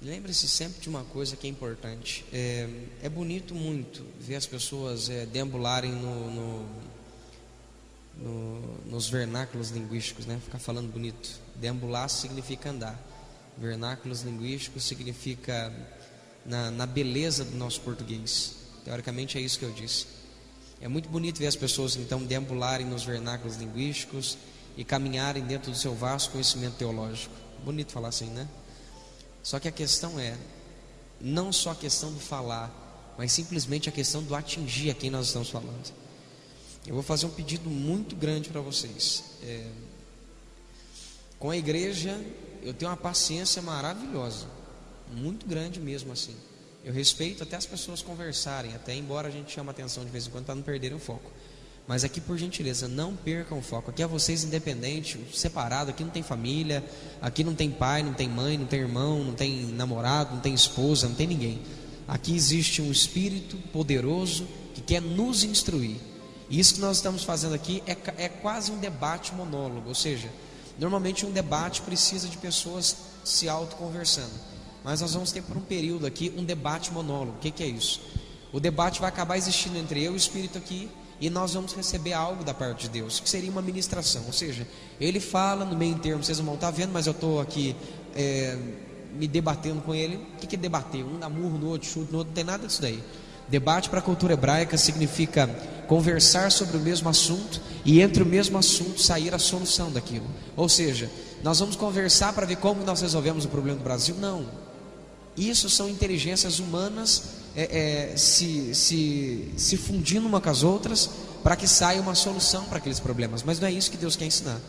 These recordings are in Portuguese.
Lembre-se sempre de uma coisa que é importante. É bonito muito ver as pessoas deambularem nos vernáculos linguísticos, né? Ficar falando bonito. Deambular significa andar. Vernáculos linguísticos significa na beleza do nosso português. Teoricamente é isso que eu disse. É muito bonito ver as pessoas então deambularem nos vernáculos linguísticos e caminharem dentro do seu vasto conhecimento teológico. Bonito falar assim, né? Só que a questão é não só a questão do falar, mas simplesmente a questão do atingir a quem nós estamos falando. Eu vou fazer um pedido muito grande para vocês. Com a igreja eu tenho uma paciência maravilhosa, muito grande mesmo assim. Eu respeito até as pessoas conversarem, até embora a gente chame a atenção de vez em quando para não perderem o foco. Mas aqui, por gentileza, não percam o foco. Aqui é vocês independentes, separados. Aqui não tem família, aqui não tem pai, não tem mãe, não tem irmão, não tem namorado, não tem esposa, não tem ninguém. Aqui existe um Espírito poderoso que quer nos instruir. E isso que nós estamos fazendo aqui é quase um debate monólogo. Ou seja, normalmente um debate precisa de pessoas se autoconversando. Mas nós vamos ter por um período aqui um debate monólogo. O que é isso? O debate vai acabar existindo entre eu e o Espírito aqui, e nós vamos receber algo da parte de Deus, que seria uma ministração. Ou seja, Ele fala no meio termo, vocês não vão estar vendo, mas eu estou aqui me debatendo com Ele. O que é debater? Um dá murro no outro, chuta no outro, não tem nada disso daí. Debate para a cultura hebraica significa conversar sobre o mesmo assunto e entre o mesmo assunto sair a solução daquilo. Ou seja, nós vamos conversar para ver como nós resolvemos o problema do Brasil? Não. Isso são inteligências humanas se fundindo uma com as outras para que saia uma solução para aqueles problemas. Mas não é isso que Deus quer ensinar.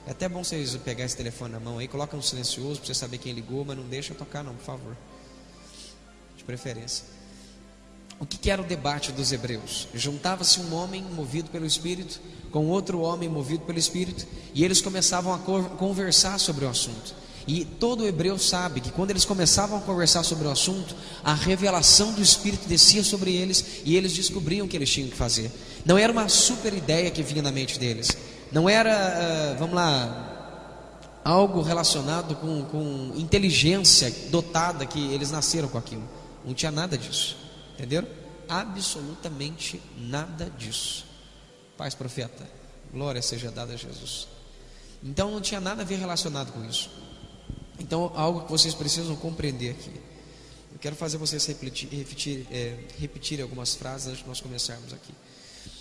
É até bom vocês pegar esse telefone na mão aí, coloca no silencioso para você saber quem ligou, mas não deixa tocar não, por favor, de preferência. O que era o debate dos hebreus? Juntava-se um homem movido pelo Espírito com outro homem movido pelo Espírito, e eles começavam a conversar sobre o assunto. E todo hebreu sabe que quando eles começavam a conversar sobre o assunto, a revelação do Espírito descia sobre eles e eles descobriam o que eles tinham que fazer. Não era uma super ideia que vinha na mente deles, não era, algo relacionado com inteligência dotada que eles nasceram com aquilo. Não tinha nada disso, entenderam? Absolutamente nada disso. Paz, profeta, glória seja dada a Jesus. Então não tinha nada a ver relacionado com isso. Então, algo que vocês precisam compreender aqui. Eu quero fazer vocês repetirem algumas frases antes de nós começarmos aqui.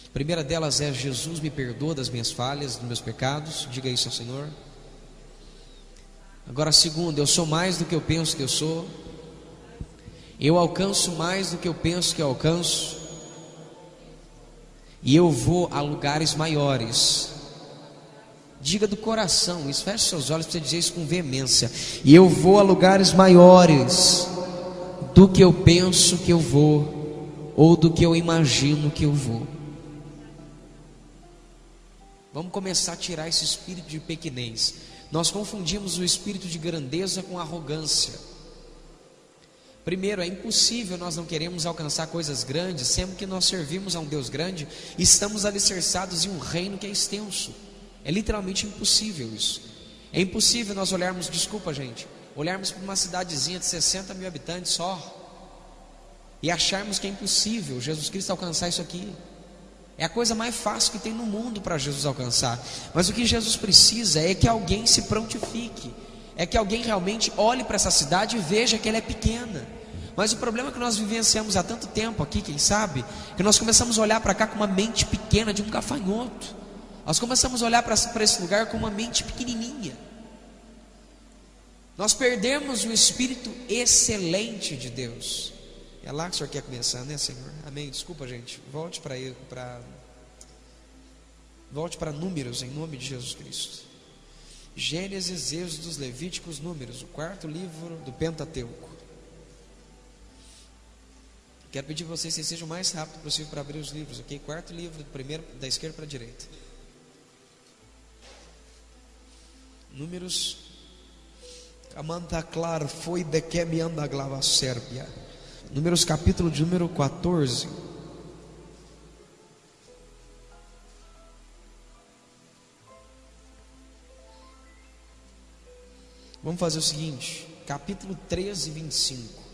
A primeira delas é: Jesus me perdoa das minhas falhas, dos meus pecados. Diga isso ao Senhor. Agora a segunda: eu sou mais do que eu penso que eu sou. Eu alcanço mais do que eu penso que eu alcanço. E eu vou a lugares maiores. Diga do coração isso, feche seus olhos para você dizer isso com veemência. E eu vou a lugares maiores do que eu penso que eu vou, ou do que eu imagino que eu vou. Vamos começar a tirar esse espírito de pequenez. Nós confundimos o espírito de grandeza com arrogância. Primeiro, é impossível nós não queremos alcançar coisas grandes, sendo que nós servimos a um Deus grande e estamos alicerçados em um reino que é extenso. É literalmente impossível isso. É impossível nós olharmos, olharmos para uma cidadezinha de 60 mil habitantes só e acharmos que é impossível Jesus Cristo alcançar isso aqui. É a coisa mais fácil que tem no mundo para Jesus alcançar. Mas o que Jesus precisa é que alguém se prontifique, é que alguém realmente olhe para essa cidade e veja que ela é pequena. Mas o problema que nós vivenciamos há tanto tempo aqui, quem sabe, que nós começamos a olhar para cá com uma mente pequena de um gafanhoto. Nós começamos a olhar para esse lugar com uma mente pequenininha. Nós perdemos o espírito excelente de Deus. É lá que o Senhor quer começar, né, Senhor? Amém. Desculpa, gente. Volte para Números, em nome de Jesus Cristo. Gênesis, Êxodos, Levíticos, Números, o quarto livro do Pentateuco. Quero pedir a vocês que sejam o mais rápido possível para abrir os livros, ok? Quarto livro, do primeiro, da esquerda para a direita. Números. Amanda Clar foi de que me anda glava Sérbia. Números, capítulo de número 14. Vamos fazer o seguinte: capítulo 13, 25.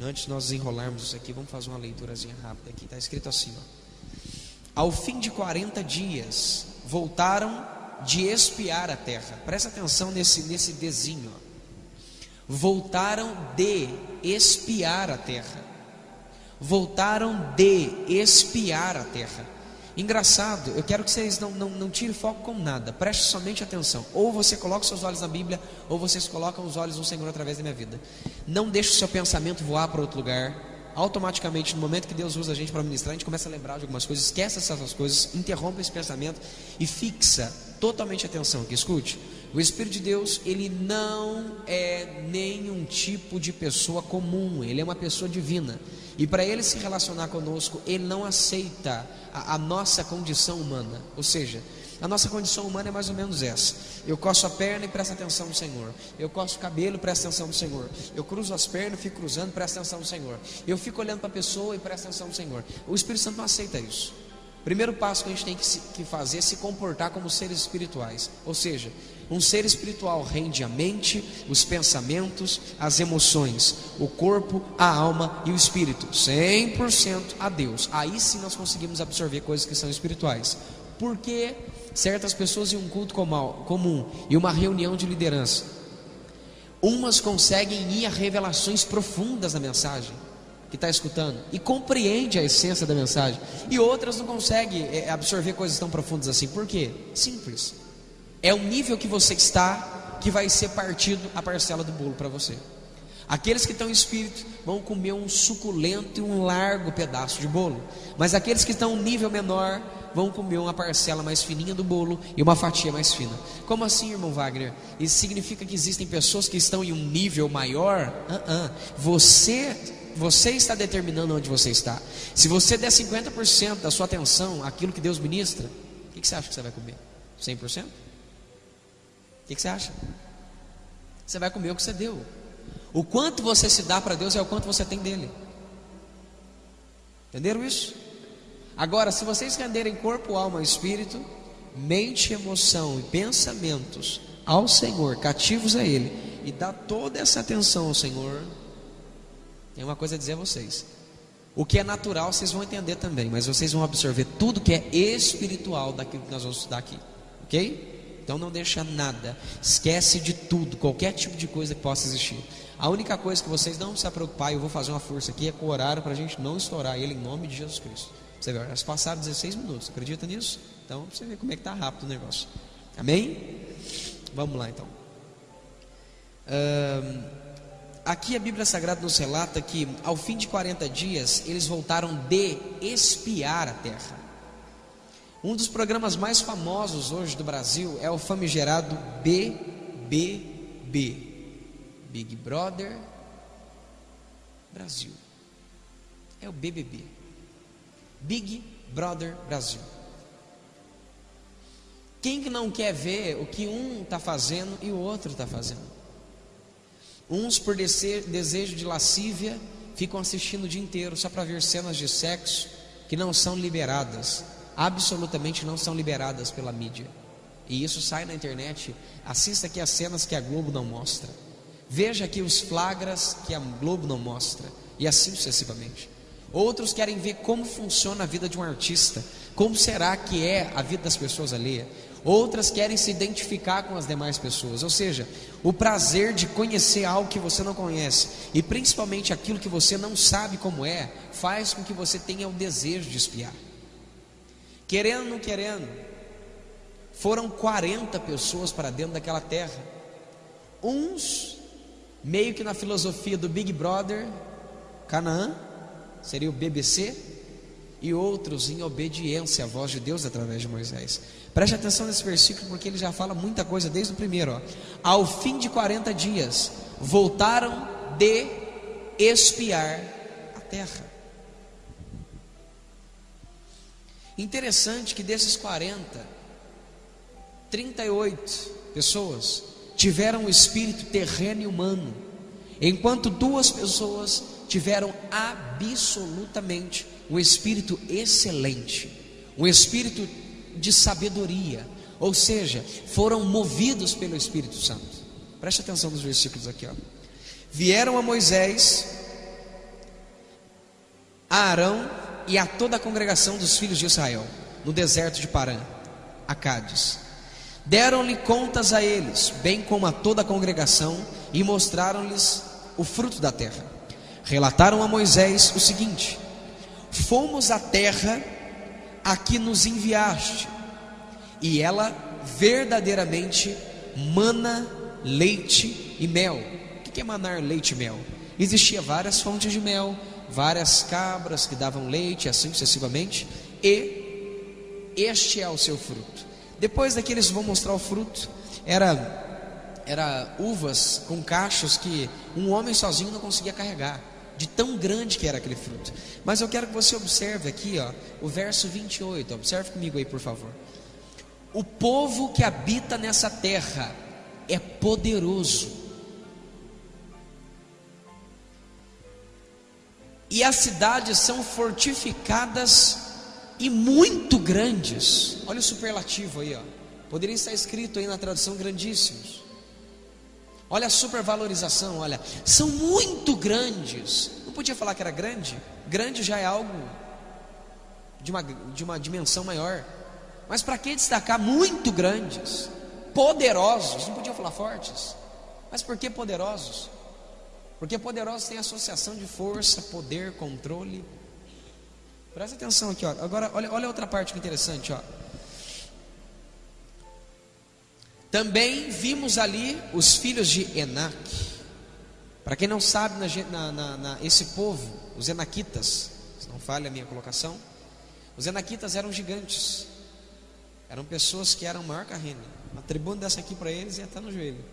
Antes de nós desenrolarmos isso aqui, vamos fazer uma leiturazinha rápida aqui. Está escrito assim, ó: ao fim de 40 dias, voltaram de espiar a terra. Presta atenção nesse desenho, ó. Voltaram de espiar a terra. Voltaram de espiar a terra. Engraçado, eu quero que vocês não tirem foco com nada. Preste somente atenção. Ou você coloca os seus olhos na Bíblia, ou vocês colocam os olhos no Senhor através da minha vida. Não deixe o seu pensamento voar para outro lugar. Automaticamente, no momento que Deus usa a gente para ministrar, a gente começa a lembrar de algumas coisas. Esquece essas coisas, interrompe esse pensamento e fixa totalmente a atenção aqui. Escute, o Espírito de Deus, ele não é nenhum tipo de pessoa comum. Ele é uma pessoa divina. E para ele se relacionar conosco, ele não aceita a nossa condição humana. Ou seja, a nossa condição humana é mais ou menos essa: eu coço a perna e presto atenção no Senhor, eu coço o cabelo e presto atenção no Senhor, eu cruzo as pernas e fico cruzando, presto atenção no Senhor, eu fico olhando para a pessoa e presto atenção no Senhor. O Espírito Santo não aceita isso. Primeiro passo que a gente tem que fazer é se comportar como seres espirituais. Ou seja, um ser espiritual rende a mente, os pensamentos, as emoções, o corpo, a alma e o espírito 100% a Deus. Aí sim nós conseguimos absorver coisas que são espirituais. Porque certas pessoas em um culto comum e uma reunião de liderança, umas conseguem ir a revelações profundas da mensagem que está escutando e compreende a essência da mensagem, e outras não conseguem absorver coisas tão profundas assim. Por quê? Simples. É o nível que você está que vai ser partido a parcela do bolo para você. Aqueles que estão em espírito vão comer um suculento e um largo pedaço de bolo, mas aqueles que estão em um nível menor vão comer uma parcela mais fininha do bolo e uma fatia mais fina. Como assim, irmão Wagner? Isso significa que existem pessoas que estão em um nível maior? Você está determinando onde você está. Se você der 50% da sua atenção àquilo que Deus ministra, o que você acha que você vai comer? 100%? O que você acha? Você vai comer o que você deu. O quanto você se dá para Deus é o quanto você tem dele. Entenderam isso? Agora, se vocês renderem corpo, alma e espírito, mente, emoção e pensamentos ao Senhor, cativos a Ele, e dá toda essa atenção ao Senhor, tem uma coisa a dizer a vocês: o que é natural vocês vão entender também, mas vocês vão absorver tudo que é espiritual daquilo que nós vamos estudar aqui, ok? Então não deixa nada, esquece de tudo, qualquer tipo de coisa que possa existir. A única coisa que vocês não precisam preocupar, e eu vou fazer uma força aqui, é com o horário para a gente não estourar ele em nome de Jesus Cristo. Você vê, já se passaram 16 minutos, acredita nisso? Então você vê como é que está rápido o negócio. Amém? Vamos lá então. Aqui a Bíblia Sagrada nos relata que ao fim de 40 dias eles voltaram de espiar a terra. Um dos programas mais famosos hoje do Brasil é o famigerado BBB, Big Brother Brasil. É o BBB, Big Brother Brasil. Quem que não quer ver o que um está fazendo e o outro está fazendo? Uns por desejo de lascívia ficam assistindo o dia inteiro só para ver cenas de sexo que não são liberadas, absolutamente não são liberadas pela mídia. E isso sai na internet. Assista aqui as cenas que a Globo não mostra, veja aqui os flagras que a Globo não mostra, e assim sucessivamente. Outros querem ver como funciona a vida de um artista, como será que é a vida das pessoas alheias. Outras querem se identificar com as demais pessoas, ou seja, o prazer de conhecer algo que você não conhece, e principalmente aquilo que você não sabe como é, faz com que você tenha o desejo de espiar. Querendo ou não querendo, foram 40 pessoas para dentro daquela terra. Uns meio que na filosofia do Big Brother Canaã, seria o BBC, e outros em obediência à voz de Deus através de Moisés. Preste atenção nesse versículo, porque ele já fala muita coisa desde o primeiro. Ao fim de 40 dias voltaram de espiar a terra. Interessante que desses 40, 38 pessoas tiveram o espírito terreno e humano, enquanto 2 pessoas tiveram absolutamente um espírito excelente, um espírito de sabedoria, ou seja, foram movidos pelo Espírito Santo. Preste atenção nos versículos aqui, ó. Vieram a Moisés, a Arão e a toda a congregação dos filhos de Israel, no deserto de Parã, a Cádiz. Deram-lhe contas a eles, bem como a toda a congregação, e mostraram-lhes o fruto da terra. Relataram a Moisés o seguinte: fomos à terra a que nos enviaste, e ela verdadeiramente mana leite e mel. O que é manar leite e mel? Existia várias fontes de mel, várias cabras que davam leite, assim sucessivamente, e este é o seu fruto. Depois daqui eles vão mostrar o fruto. Era uvas com cachos que um homem sozinho não conseguia carregar, de tão grande que era aquele fruto. Mas eu quero que você observe aqui, ó, o verso 28, observe comigo aí, por favor. O povo que habita nessa terra é poderoso, e as cidades são fortificadas e muito grandes. Olha o superlativo aí, ó. Poderia estar escrito aí na tradução grandíssimos. Olha a supervalorização, olha, são muito grandes. Não podia falar que era grande? Grande já é algo de uma dimensão maior. Mas para que destacar muito grandes? Poderosos, não podia falar fortes. Mas por que poderosos? Porque poderosos têm associação de força, poder, controle. Presta atenção aqui, ó. Agora olha outra parte que interessante, ó. Também vimos ali os filhos de Enac. Para quem não sabe, esse povo, os Enaquitas, se não falha a minha colocação, os Enaquitas eram gigantes. Eram pessoas que eram maior que a rena. Uma tribuna dessa aqui para eles ia estar no joelho.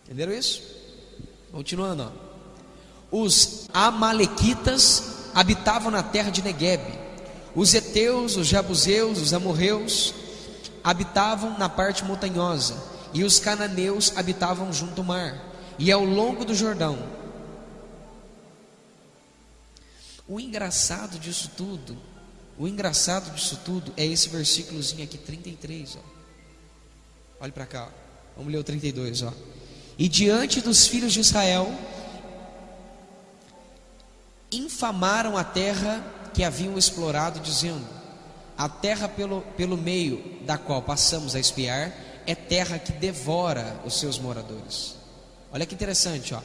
Entenderam isso? Continuando, ó. Os Amalequitas habitavam na terra de Negueb. Os heteus, os jebuseus, os amorreus habitavam na parte montanhosa, e os cananeus habitavam junto ao mar e ao longo do Jordão. O engraçado disso tudo é esse versículozinho aqui, 33, ó. Olha para cá, ó. Vamos ler o 32, ó. E diante dos filhos de Israel infamaram a terra que haviam explorado, dizendo: a terra pelo meio da qual passamos a espiar é terra que devora os seus moradores. Olha que interessante, ó.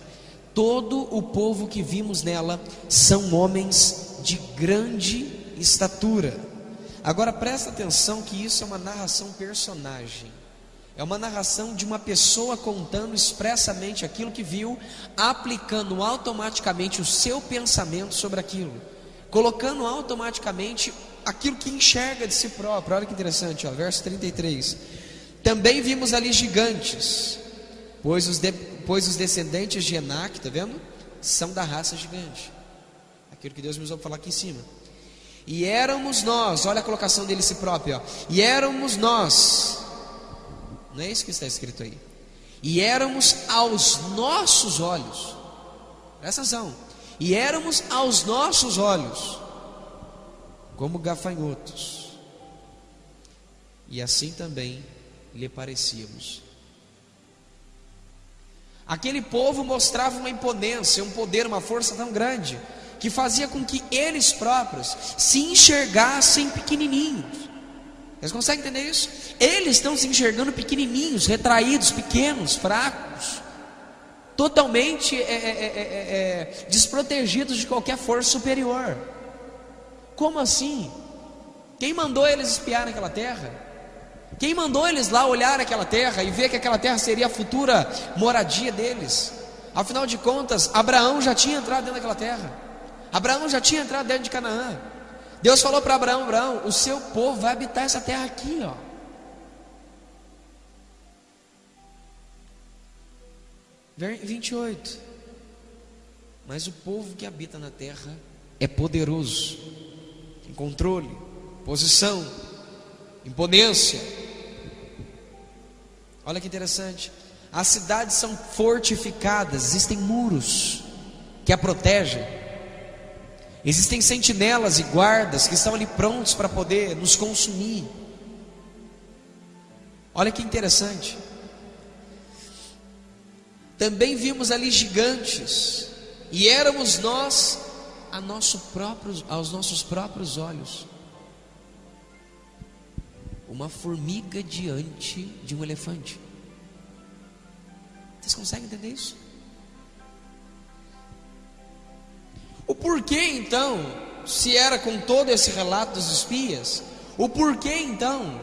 Todo o povo que vimos nela são homens de grande estatura. Agora presta atenção que isso é uma narração personagem. É uma narração de uma pessoa contando expressamente aquilo que viu, aplicando automaticamente o seu pensamento sobre aquilo, colocando automaticamente aquilo que enxerga de si próprio. Olha que interessante, ó, verso 33. Também vimos ali gigantes, pois os descendentes de Enac, está vendo? São da raça gigante. Aquilo que Deus me usou para falar aqui em cima. E éramos nós, olha a colocação dele si próprio, ó. E éramos nós, não é isso que está escrito aí. E éramos aos nossos olhos, presta atenção, e éramos aos nossos olhos como gafanhotos, e assim também lhe parecíamos. Aquele povo mostrava uma imponência, um poder, uma força tão grande, que fazia com que eles próprios se enxergassem pequenininhos. Vocês conseguem entender isso? Eles estão se enxergando pequenininhos, retraídos, pequenos, fracos, totalmente desprotegidos de qualquer força superior. Como assim? Quem mandou eles espiar naquela terra? Quem mandou eles lá olhar aquela terra e ver que aquela terra seria a futura moradia deles? Afinal de contas, Abraão já tinha entrado dentro daquela terra. Abraão já tinha entrado dentro de Canaã. Deus falou para Abraão: Abraão, o seu povo vai habitar essa terra aqui, ó. Verso 28. Mas o povo que habita na terra é poderoso, tem controle, posição, imponência. Olha que interessante. As cidades são fortificadas, existem muros que a protegem. Existem sentinelas e guardas que estão ali prontos para poder nos consumir. Olha que interessante. também vimos ali gigantes, e éramos nós aos nossos próprios olhos uma formiga diante de um elefante. Vocês conseguem entender isso? O porquê então, se era com todo esse relato dos espias, o porquê então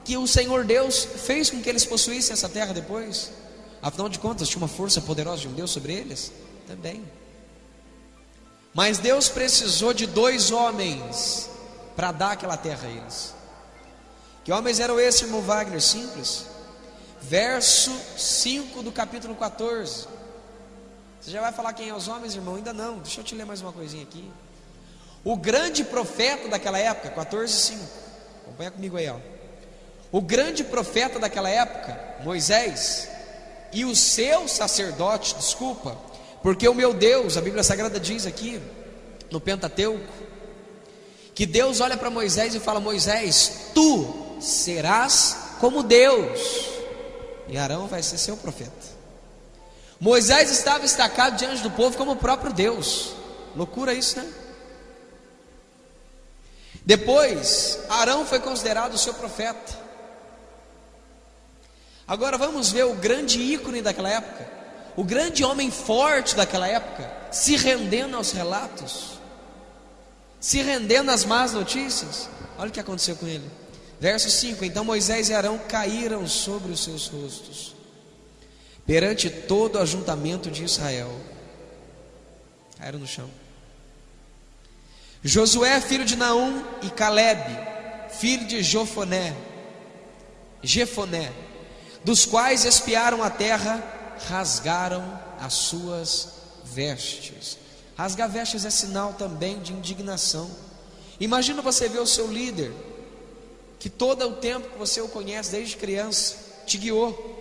que o Senhor Deus fez com que eles possuíssem essa terra depois? Afinal de contas, tinha uma força poderosa de um Deus sobre eles? Também. Mas Deus precisou de 2 homens para dar aquela terra a eles. Que homens eram esses, irmão Wagner? Simples. Verso 5 do capítulo 14. Você já vai falar quem é os homens, irmão? Ainda não, deixa eu te ler mais uma coisinha aqui. O grande profeta daquela época, 14:5. Acompanha comigo aí, ó. O grande profeta daquela época, Moisés, e o seu sacerdote, porque o meu Deus, a Bíblia Sagrada diz aqui, no Pentateuco, que Deus olha para Moisés e fala: Moisés, tu serás como Deus, e Arão vai ser seu profeta. Moisés estava destacado diante do povo como o próprio Deus. Loucura isso, né? Depois, Arão foi considerado o seu profeta. Agora vamos ver o grande ícone daquela época, o grande homem forte daquela época, se rendendo aos relatos, se rendendo às más notícias. Olha o que aconteceu com ele. Verso 5: Então Moisés e Arão caíram sobre os seus rostos perante todo o ajuntamento de Israel. Caíram no chão. Josué, filho de Naum, e Caleb, filho de Jefoné, dos quais espiaram a terra, rasgaram as suas vestes. Rasgar vestes é sinal também de indignação. Imagina você ver o seu líder, que todo o tempo que você o conhece desde criança, te guiou,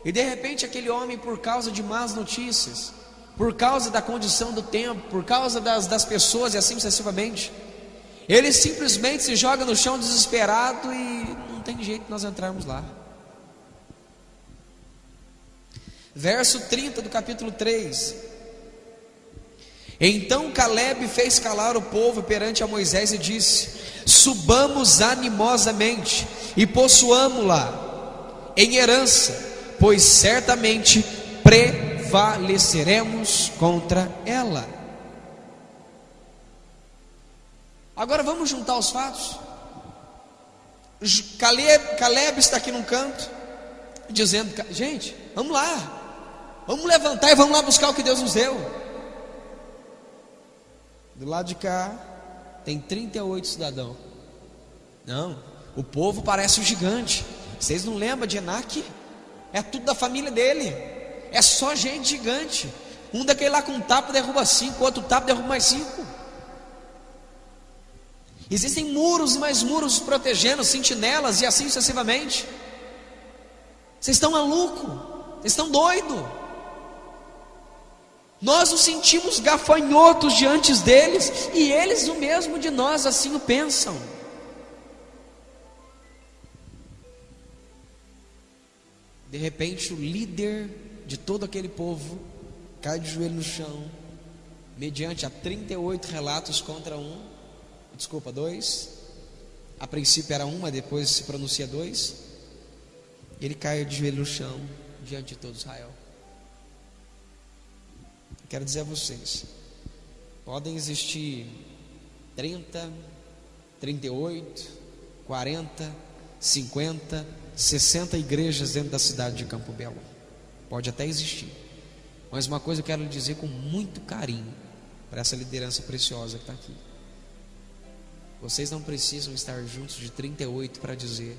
e de repente aquele homem, por causa de más notícias, por causa da condição do tempo, por causa das pessoas e assim sucessivamente, ele simplesmente se joga no chão desesperado e não tem jeito de nós entrarmos lá. Verso 30 do capítulo 3: Então Caleb fez calar o povo perante a Moisés e disse: Subamos animosamente e possuamo-la em herança, pois certamente prevaleceremos contra ela. Agora vamos juntar os fatos. Caleb está aqui num canto, dizendo: gente, vamos lá, vamos levantar e vamos lá buscar o que Deus nos deu. Do lado de cá tem 38 cidadãos. Não, o povo parece um gigante. Vocês não lembram de Enaque? É tudo da família dele. É só gente gigante. Um daquele lá com um tapa derruba 5, outro tapa derruba mais 5. Existem muros e mais muros protegendo, sentinelas e assim sucessivamente. Vocês estão malucos? Vocês estão doidos? Nós nos sentimos gafanhotos diante deles, e eles o mesmo de nós assim o pensam. De repente o líder de todo aquele povo cai de joelho no chão, mediante a 38 relatos contra 2. A princípio era 1, mas depois se pronuncia 2. Ele cai de joelho no chão diante de todo Israel. Quero dizer a vocês, podem existir 30, 38, 40, 50, 60 igrejas dentro da cidade de Campo Belo. Pode até existir. Mas uma coisa eu quero lhe dizer com muito carinho para essa liderança preciosa que está aqui: vocês não precisam estar juntos de 38 para dizer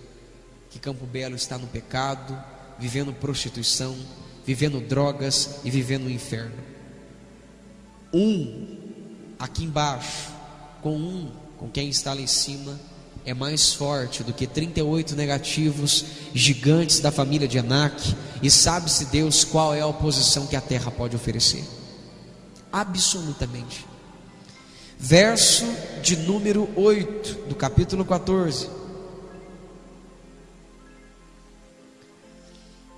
que Campo Belo está no pecado, vivendo prostituição, vivendo drogas e vivendo o inferno. Aqui embaixo com quem está lá em cima é mais forte do que 38 negativos gigantes da família de Enaque, e sabe-se Deus qual é a oposição que a terra pode oferecer. Absolutamente. Verso de número 8 do capítulo 14.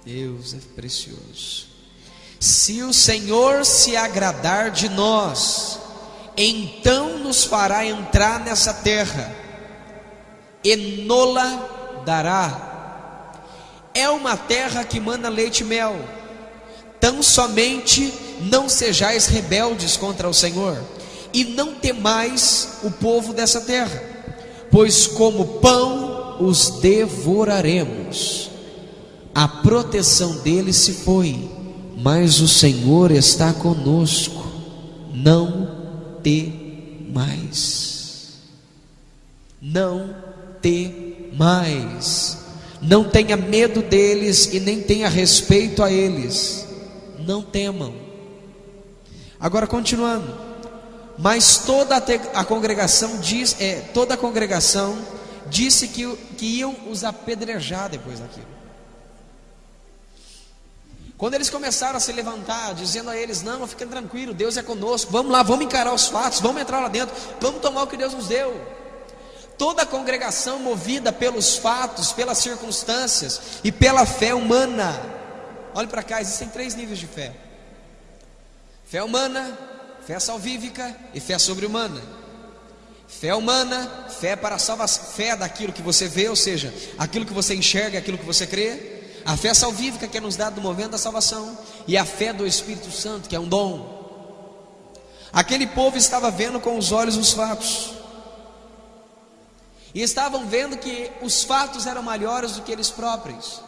Deus é precioso. Se o Senhor se agradar de nós, então nos fará entrar nessa terra e nola dará. É uma terra que mana leite e mel. Tão somente não sejais rebeldes contra o Senhor, e não temais o povo dessa terra, pois como pão os devoraremos. A proteção deles se foi, mas o Senhor está conosco. Não temais. Não temais. Não tenha medo deles e nem tenha respeito a eles. Não temam. Agora continuando. Mas toda a congregação disse que iam os apedrejar depois daquilo. Quando eles começaram a se levantar, dizendo a eles: não, fiquem tranquilos, Deus é conosco, vamos lá, vamos encarar os fatos, vamos entrar lá dentro, vamos tomar o que Deus nos deu. Toda a congregação, movida pelos fatos, pelas circunstâncias e pela fé humana. Olhe para cá, existem 3 níveis de fé: fé humana, fé salvífica e fé sobre-humana. Fé humana, fé para a salvação, fé daquilo que você vê, ou seja, aquilo que você enxerga, aquilo que você crê. A fé salvífica, que é nos dada no momento da salvação, e a fé do Espírito Santo, que é um dom. Aquele povo estava vendo com os olhos os fatos, e estavam vendo que os fatos eram maiores do que eles próprios,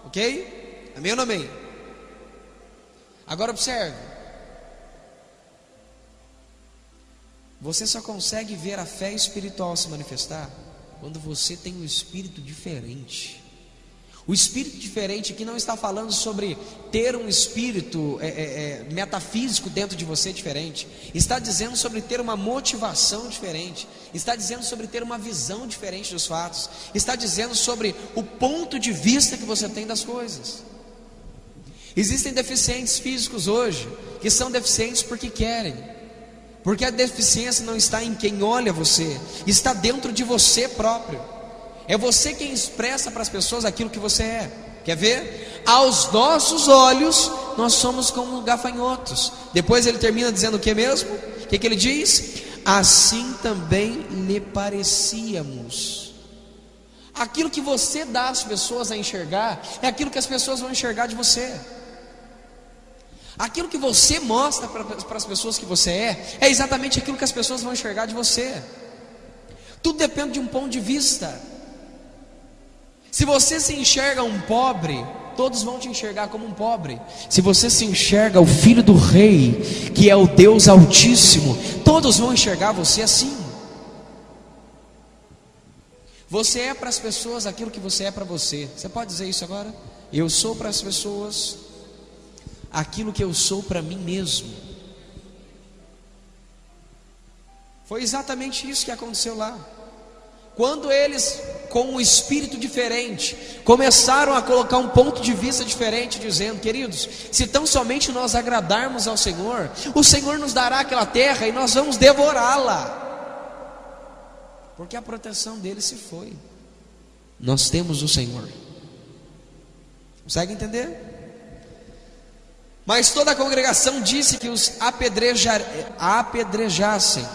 ok? Amém ou não amém? Agora observe, você só consegue ver a fé espiritual se manifestar quando você tem um espírito diferente. O espírito diferente aqui não está falando sobre ter um espírito metafísico dentro de você diferente. Está dizendo sobre ter uma motivação diferente. Está dizendo sobre ter uma visão diferente dos fatos. Está dizendo sobre o ponto de vista que você tem das coisas. Existem deficientes físicos hoje que são deficientes porque querem. Porque a deficiência não está em quem olha você, está dentro de você próprio. É você quem expressa para as pessoas aquilo que você é. Quer ver? Aos nossos olhos nós somos como gafanhotos. Depois ele termina dizendo o que mesmo? O que ele diz? Assim também lhe parecíamos. Aquilo que você dá às pessoas a enxergar é aquilo que as pessoas vão enxergar de você. Aquilo que você mostra para as pessoas que você é exatamente aquilo que as pessoas vão enxergar de você. Tudo depende de um ponto de vista. Se você se enxerga um pobre, todos vão te enxergar como um pobre. Se você se enxerga o filho do rei, que é o Deus Altíssimo, todos vão enxergar você assim. Você é para as pessoas aquilo que você é para você. Você pode dizer isso agora? Eu sou para as pessoas aquilo que eu sou para mim mesmo. Foi exatamente isso que aconteceu lá. Quando eles, com um espírito diferente, começaram a colocar um ponto de vista diferente, dizendo: queridos, se tão somente nós agradarmos ao Senhor, o Senhor nos dará aquela terra e nós vamos devorá-la, porque a proteção dele se foi. Nós temos o Senhor. Consegue entender? Mas toda a congregação disse que os apedrejassem.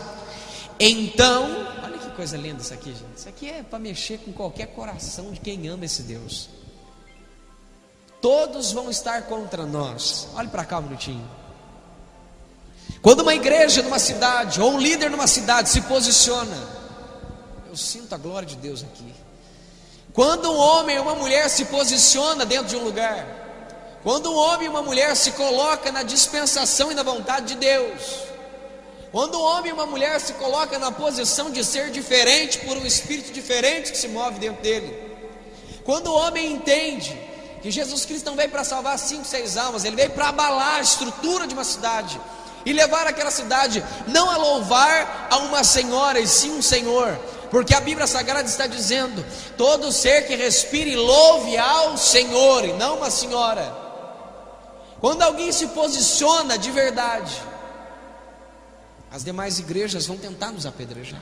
Então, olha que coisa linda isso aqui, gente. Isso aqui é para mexer com qualquer coração de quem ama esse Deus. Todos vão estar contra nós. Olhe para cá um minutinho. Quando uma igreja numa cidade, ou um líder numa cidade se posiciona, eu sinto a glória de Deus aqui. Quando um homem ou uma mulher se posiciona dentro de um lugar, quando um homem e uma mulher se coloca na dispensação e na vontade de Deus, quando um homem e uma mulher se coloca na posição de ser diferente por um espírito diferente que se move dentro dele, quando o homem entende que Jesus Cristo não veio para salvar 5, 6 almas, ele veio para abalar a estrutura de uma cidade e levar aquela cidade não a louvar a uma senhora e sim um Senhor, porque a Bíblia Sagrada está dizendo: todo ser que respire louve ao Senhor e não uma senhora. Quando alguém se posiciona de verdade, as demais igrejas vão tentar nos apedrejar,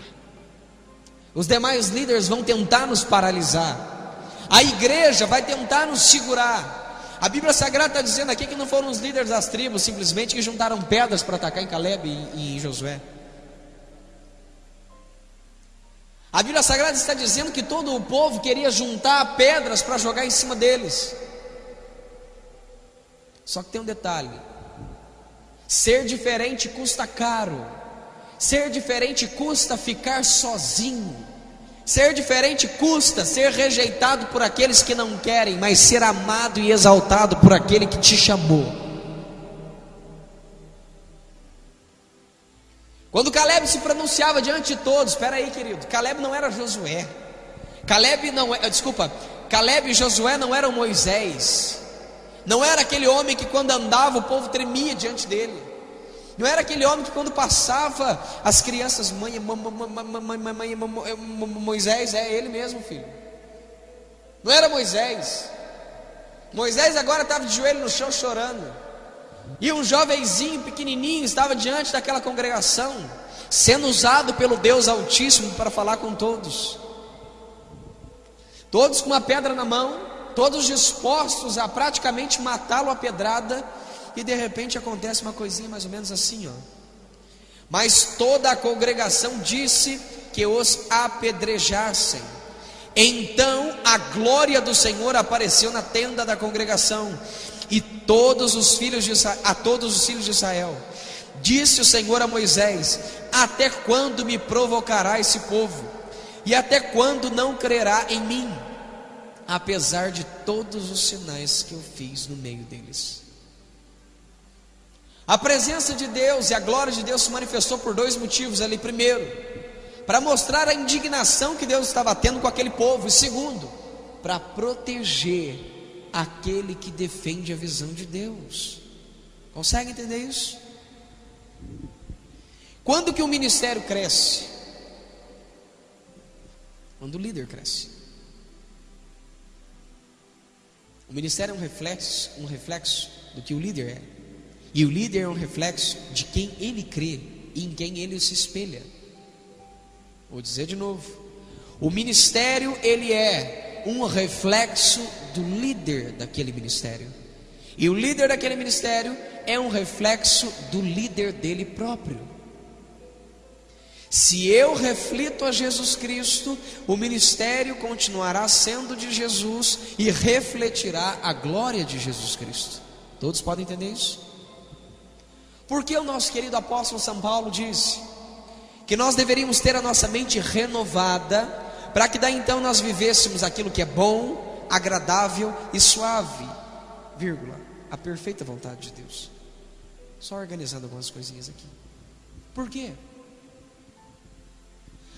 os demais líderes vão tentar nos paralisar, a igreja vai tentar nos segurar, A Bíblia Sagrada está dizendo aqui que não foram os líderes das tribos simplesmente que juntaram pedras para atacar em Caleb e em Josué. A Bíblia Sagrada está dizendo que todo o povo queria juntar pedras para jogar em cima deles. Só que tem um detalhe: ser diferente custa caro. Ser diferente custa ficar sozinho. Ser diferente custa ser rejeitado por aqueles que não querem, mas ser amado e exaltado por aquele que te chamou. Quando Caleb se pronunciava diante de todos, espera aí, querido, Caleb não era Josué. Caleb e Josué não eram Moisés. Não era aquele homem que quando andava o povo tremia diante dele. Não era aquele homem que quando passava as crianças, Moisés, é ele mesmo, filho. Não era Moisés. Moisés agora estava de joelho no chão chorando. E um jovenzinho pequenininho estava diante daquela congregação, sendo usado pelo Deus Altíssimo para falar com todos. Todos com uma pedra na mão, todos dispostos a praticamente matá-lo a pedrada. E de repente acontece uma coisinha mais ou menos assim, ó. Mas toda a congregação disse que os apedrejassem. Então a glória do Senhor apareceu na tenda da congregação, e a todos os filhos de Israel. Disse o Senhor a Moisés: até quando me provocará esse povo? E até quando não crerá em mim, apesar de todos os sinais que eu fiz no meio deles? A presença de Deus e a glória de Deus se manifestou por dois motivos ali. Primeiro, para mostrar a indignação que Deus estava tendo com aquele povo. E segundo, para proteger aquele que defende a visão de Deus. Consegue entender isso? Quando que o ministério cresce? Quando o líder cresce. O ministério é um reflexo do que o líder é. E o líder é um reflexo de quem ele crê e em quem ele se espelha. Vou dizer de novo: o ministério, ele é um reflexo do líder daquele ministério. E o líder daquele ministério é um reflexo do líder dele próprio. Se eu reflito a Jesus Cristo, o ministério continuará sendo de Jesus e refletirá a glória de Jesus Cristo. Todos podem entender isso? Porque o nosso querido apóstolo São Paulo disse que nós deveríamos ter a nossa mente renovada, para que daí então nós vivêssemos aquilo que é bom, agradável e suave, vírgula, a perfeita vontade de Deus. Só organizando algumas coisinhas aqui. Por quê?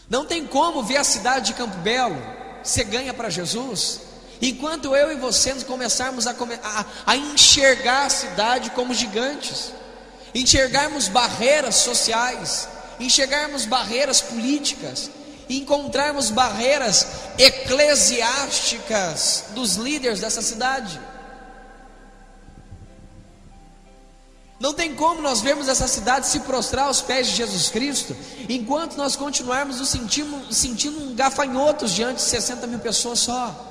Não tem como ver a cidade de Campo Belo ser ganha para Jesus, enquanto eu e você começarmos a enxergar a cidade como gigantes, enxergarmos barreiras sociais, enxergarmos barreiras políticas, encontrarmos barreiras eclesiásticas dos líderes dessa cidade. Não tem como nós vermos essa cidade se prostrar aos pés de Jesus Cristo, enquanto nós continuarmos nos sentindo gafanhotos diante de 60 mil pessoas só.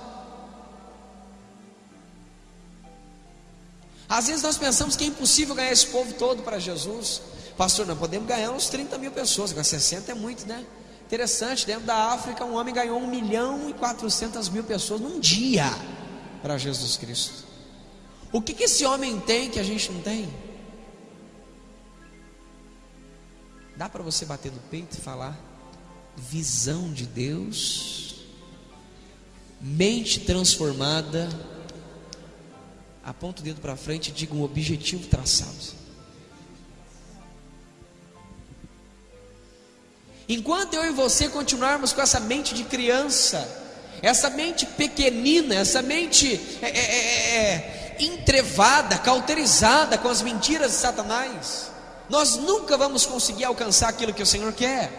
Às vezes nós pensamos que é impossível ganhar esse povo todo para Jesus. Pastor, não podemos ganhar uns 30 mil pessoas, agora 60 é muito, né? Interessante, dentro da África um homem ganhou 1.400.000 pessoas num dia para Jesus Cristo. O que esse homem tem que a gente não tem? Dá para você bater no peito e falar: visão de Deus, mente transformada, aponta o dedo para frente e diga um objetivo traçado. Enquanto eu e você continuarmos com essa mente de criança, essa mente pequenina, essa mente entrevada, cauterizada com as mentiras de Satanás, nós nunca vamos conseguir alcançar aquilo que o Senhor quer.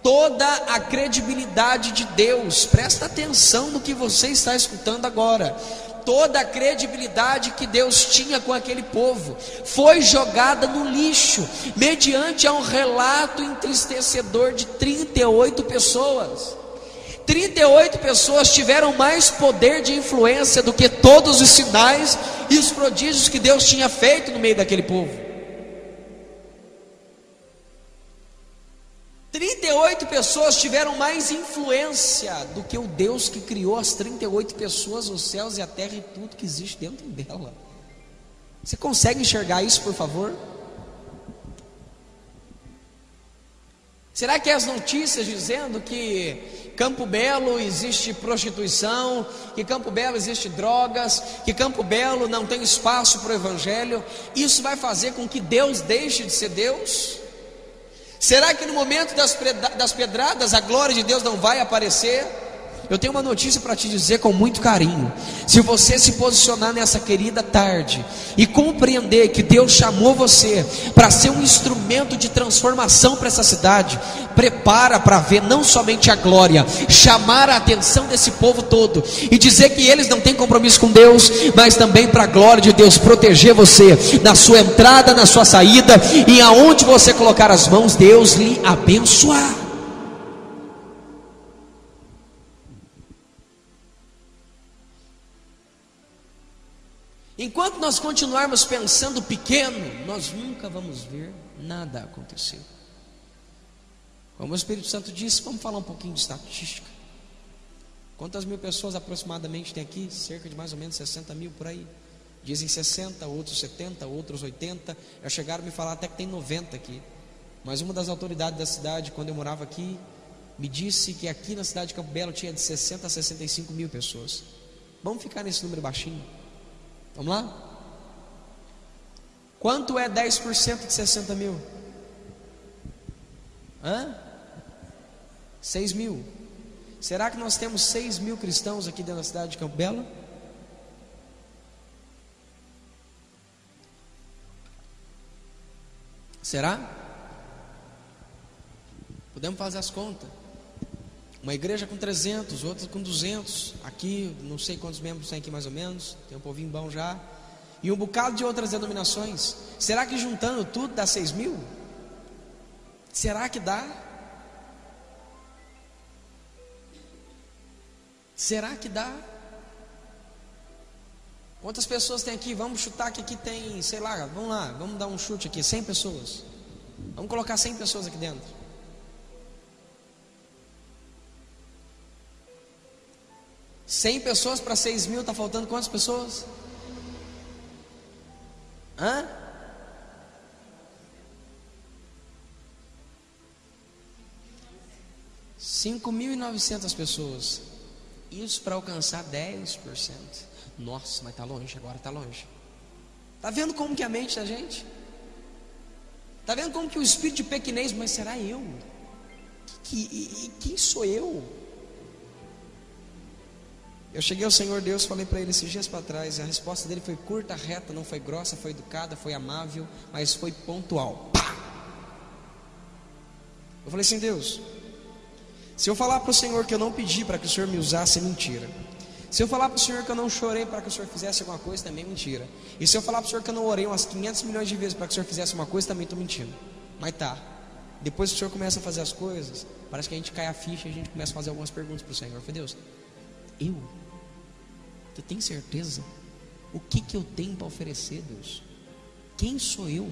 Toda a credibilidade de Deus, presta atenção no que você está escutando agora, toda a credibilidade que Deus tinha com aquele povo foi jogada no lixo, mediante a um relato entristecedor de 38 pessoas. 38 pessoas tiveram mais poder de influência do que todos os sinais e os prodígios que Deus tinha feito no meio daquele povo. 38 pessoas tiveram mais influência do que o Deus que criou as 38 pessoas, os céus e a terra e tudo que existe dentro dela. Você consegue enxergar isso, por favor? Será que as notícias dizendo que Campo Belo existe prostituição, que Campo Belo existe drogas, que Campo Belo não tem espaço para o evangelho, isso vai fazer com que Deus deixe de ser Deus? Será que no momento das pedradas a glória de Deus não vai aparecer? Eu tenho uma notícia para te dizer com muito carinho. Se você se posicionar nessa querida tarde e compreender que Deus chamou você para ser um instrumento de transformação para essa cidade, prepara para ver não somente a glória, chamar a atenção desse povo todo e dizer que eles não têm compromisso com Deus, mas também para a glória de Deus proteger você na sua entrada, na sua saída, e aonde você colocar as mãos, Deus lhe abençoar. Enquanto nós continuarmos pensando pequeno, nós nunca vamos ver nada acontecer. Como o Espírito Santo disse, vamos falar um pouquinho de estatística. Quantas mil pessoas aproximadamente tem aqui? Cerca de mais ou menos 60 mil por aí. Dizem 60, outros 70, outros 80. Já chegaram a me falar até que tem 90 aqui. Mas uma das autoridades da cidade, quando eu morava aqui, me disse que aqui na cidade de Campo Belo tinha de 60 a 65 mil pessoas. Vamos ficar nesse número baixinho. Vamos lá? Quanto é 10% de 60 mil? 6 mil. Será que nós temos 6 mil cristãos aqui dentro da cidade de Campo Belo? Será? Podemos fazer as contas. Uma igreja com 300, outra com 200. Aqui, não sei quantos membros tem aqui mais ou menos. Tem um povinho bom já. E um bocado de outras denominações. Será que juntando tudo dá 6 mil? Será que dá? Será que dá? Quantas pessoas tem aqui? Vamos chutar que aqui tem, sei lá, vamos lá, vamos dar um chute aqui, 100 pessoas. Vamos colocar 100 pessoas aqui dentro. 100 pessoas para 6 mil, está faltando quantas pessoas? 5.900 pessoas. Isso para alcançar 10%. Nossa, mas está longe, agora está longe. Está vendo como que é a mente da gente? Está vendo como que o espírito de pequenez, mas será eu? Quem sou eu? Eu cheguei ao Senhor Deus, falei para Ele esses dias para trás, e a resposta dele foi curta, reta, não foi grossa, foi educada, foi amável, mas foi pontual. Pá! Eu falei assim: Deus, se eu falar para o Senhor que eu não pedi para que o Senhor me usasse, é mentira. Se eu falar para o Senhor que eu não chorei para que o Senhor fizesse alguma coisa, também é mentira. E se eu falar para o Senhor que eu não orei umas 500 milhões de vezes para que o Senhor fizesse uma coisa, também estou mentindo. Mas tá, depois que o Senhor começa a fazer as coisas, parece que a gente cai a ficha e a gente começa a fazer algumas perguntas para o Senhor. Eu falei: Deus, tu tem certeza? O que eu tenho para oferecer, Deus? Quem sou eu?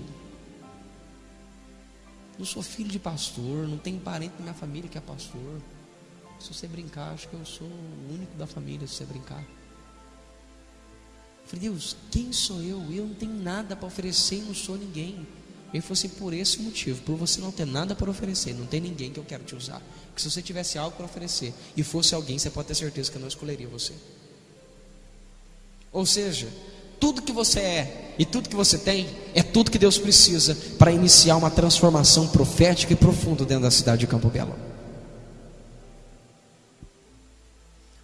Não sou filho de pastor, não tenho parente na minha família que é pastor. Se você brincar, acho que eu sou o único da família, se você brincar. Eu falei: Deus, quem sou eu? Eu não tenho nada para oferecer e não sou ninguém. Ele falou assim: por esse motivo, por você não ter nada para oferecer, não tem ninguém que eu quero te usar. Porque se você tivesse algo para oferecer e fosse alguém, você pode ter certeza que eu não escolheria você. Ou seja, tudo que você é e tudo que você tem é tudo que Deus precisa para iniciar uma transformação profética e profunda dentro da cidade de Campo Belo.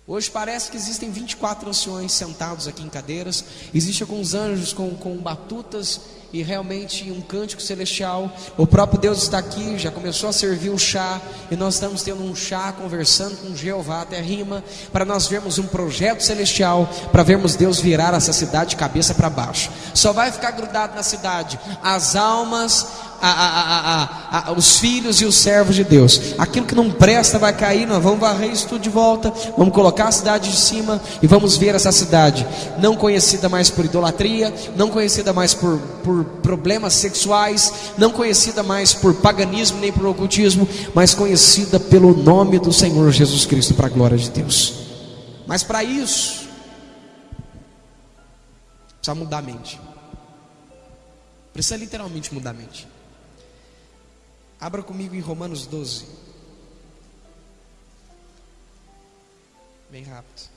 Hoje parece que existem 24 anciões sentados aqui em cadeiras. Existem alguns anjos com batutas e realmente um cântico celestial. O próprio Deus está aqui, já começou a servir o chá. E nós estamos tendo um chá, conversando com Jeová, até rima, para nós vermos um projeto celestial, para vermos Deus virar essa cidade de cabeça para baixo. Só vai ficar grudado na cidade as almas os filhos e os servos de Deus. Aquilo que não presta vai cair, nós vamos varrer isso tudo de volta, vamos colocar a cidade de cima e vamos ver essa cidade não conhecida mais por idolatria, não conhecida mais por problemas sexuais, não conhecida mais por paganismo nem por ocultismo, mas conhecida pelo nome do Senhor Jesus Cristo, para a glória de Deus. Mas para isso precisa mudar a mente. Precisa literalmente mudar a mente. Abra comigo em Romanos 12. Bem rápido.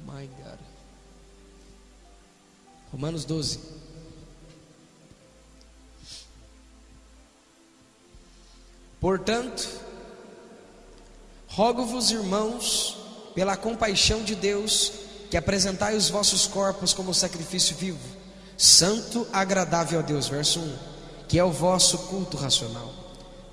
My God. Romanos 12. Portanto, rogo-vos, irmãos, pela compaixão de Deus, que apresentai os vossos corpos como sacrifício vivo, santo, agradável a Deus. Verso 1, que é o vosso culto racional.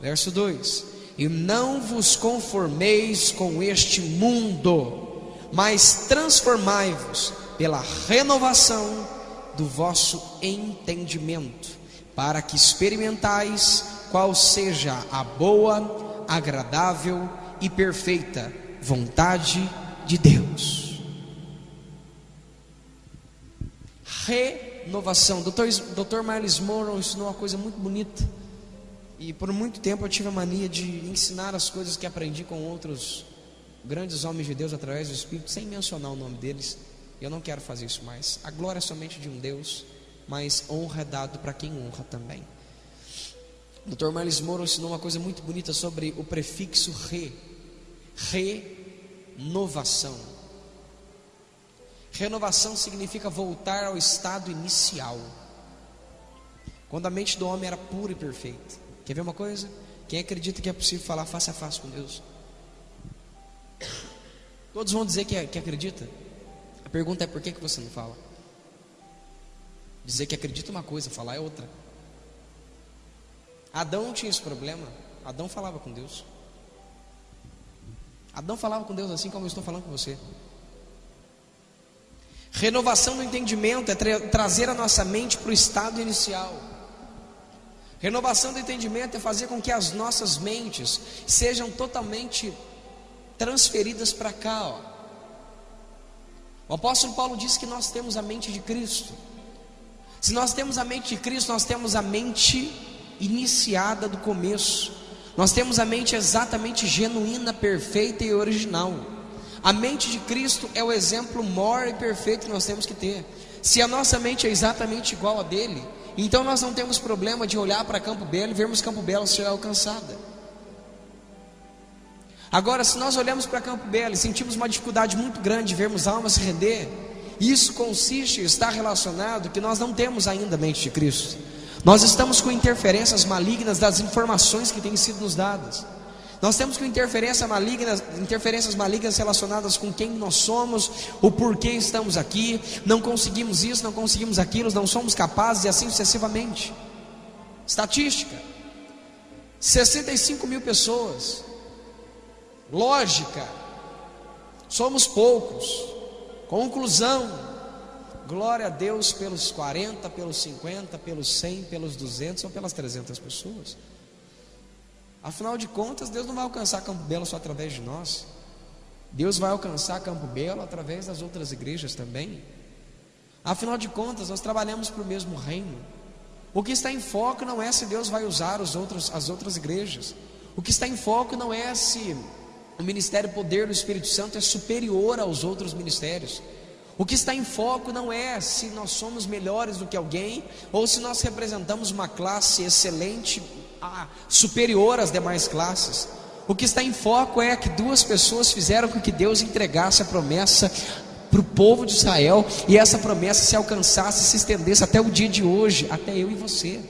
Verso 2, e não vos conformeis com este mundo, mas transformai-vos pela renovação do vosso entendimento, para que experimentais qual seja a boa, agradável e perfeita vontade de Deus. Renovação. Dr. Miles Monroe ensinou uma coisa muito bonita, e por muito tempo eu tive a mania de ensinar as coisas que aprendi com outros grandes homens de Deus através do Espírito, sem mencionar o nome deles. Eu não quero fazer isso mais. A glória é somente de um Deus, mas honra é dado para quem honra também. Dr. Miles Monroe ensinou uma coisa muito bonita sobre o prefixo renovação. Renovação significa voltar ao estado inicial, quando a mente do homem era pura e perfeita. Quer ver uma coisa? Quem acredita que é possível falar face a face com Deus? Todos vão dizer que acredita. A pergunta é: por que você não fala? Dizer que acredita é uma coisa, falar é outra. Adão não tinha esse problema. Adão falava com Deus. Adão falava com Deus assim como eu estou falando com você. Renovação do entendimento é trazer a nossa mente para o estado inicial. Renovação do entendimento é fazer com que as nossas mentes sejam totalmente transferidas para cá, ó. O apóstolo Paulo diz que nós temos a mente de Cristo. Se nós temos a mente de Cristo, nós temos a mente iniciada do começo. Nós temos a mente exatamente genuína, perfeita e original. A mente de Cristo é o exemplo maior e perfeito que nós temos que ter. Se a nossa mente é exatamente igual a dele, então nós não temos problema de olhar para Campo Belo e vermos Campo Belo ser alcançada. Agora, se nós olhamos para Campo Belo e sentimos uma dificuldade muito grande de vermos almas se render, isso consiste, está relacionado que nós não temos ainda a mente de Cristo. Nós estamos com interferências malignas das informações que têm sido nos dadas. Nós temos com interferências malignas relacionadas com quem nós somos, o porquê estamos aqui, não conseguimos isso, não conseguimos aquilo, não somos capazes e assim sucessivamente. Estatística: 65 mil pessoas. Lógica: somos poucos. Conclusão: glória a Deus pelos 40, pelos 50, pelos 100, pelos 200 ou pelas 300 pessoas. Afinal de contas, Deus não vai alcançar Campo Belo só através de nós. Deus vai alcançar Campo Belo através das outras igrejas também. Afinal de contas, nós trabalhamos para o mesmo reino. O que está em foco não é se Deus vai usar as outras igrejas. O que está em foco não é se o ministério poder do Espírito Santo é superior aos outros ministérios. O que está em foco não é se nós somos melhores do que alguém, ou se nós representamos uma classe excelente, superior às demais classes. O que está em foco é que duas pessoas fizeram com que Deus entregasse a promessa para o povo de Israel, e essa promessa se alcançasse, se estendesse até o dia de hoje, até eu e você.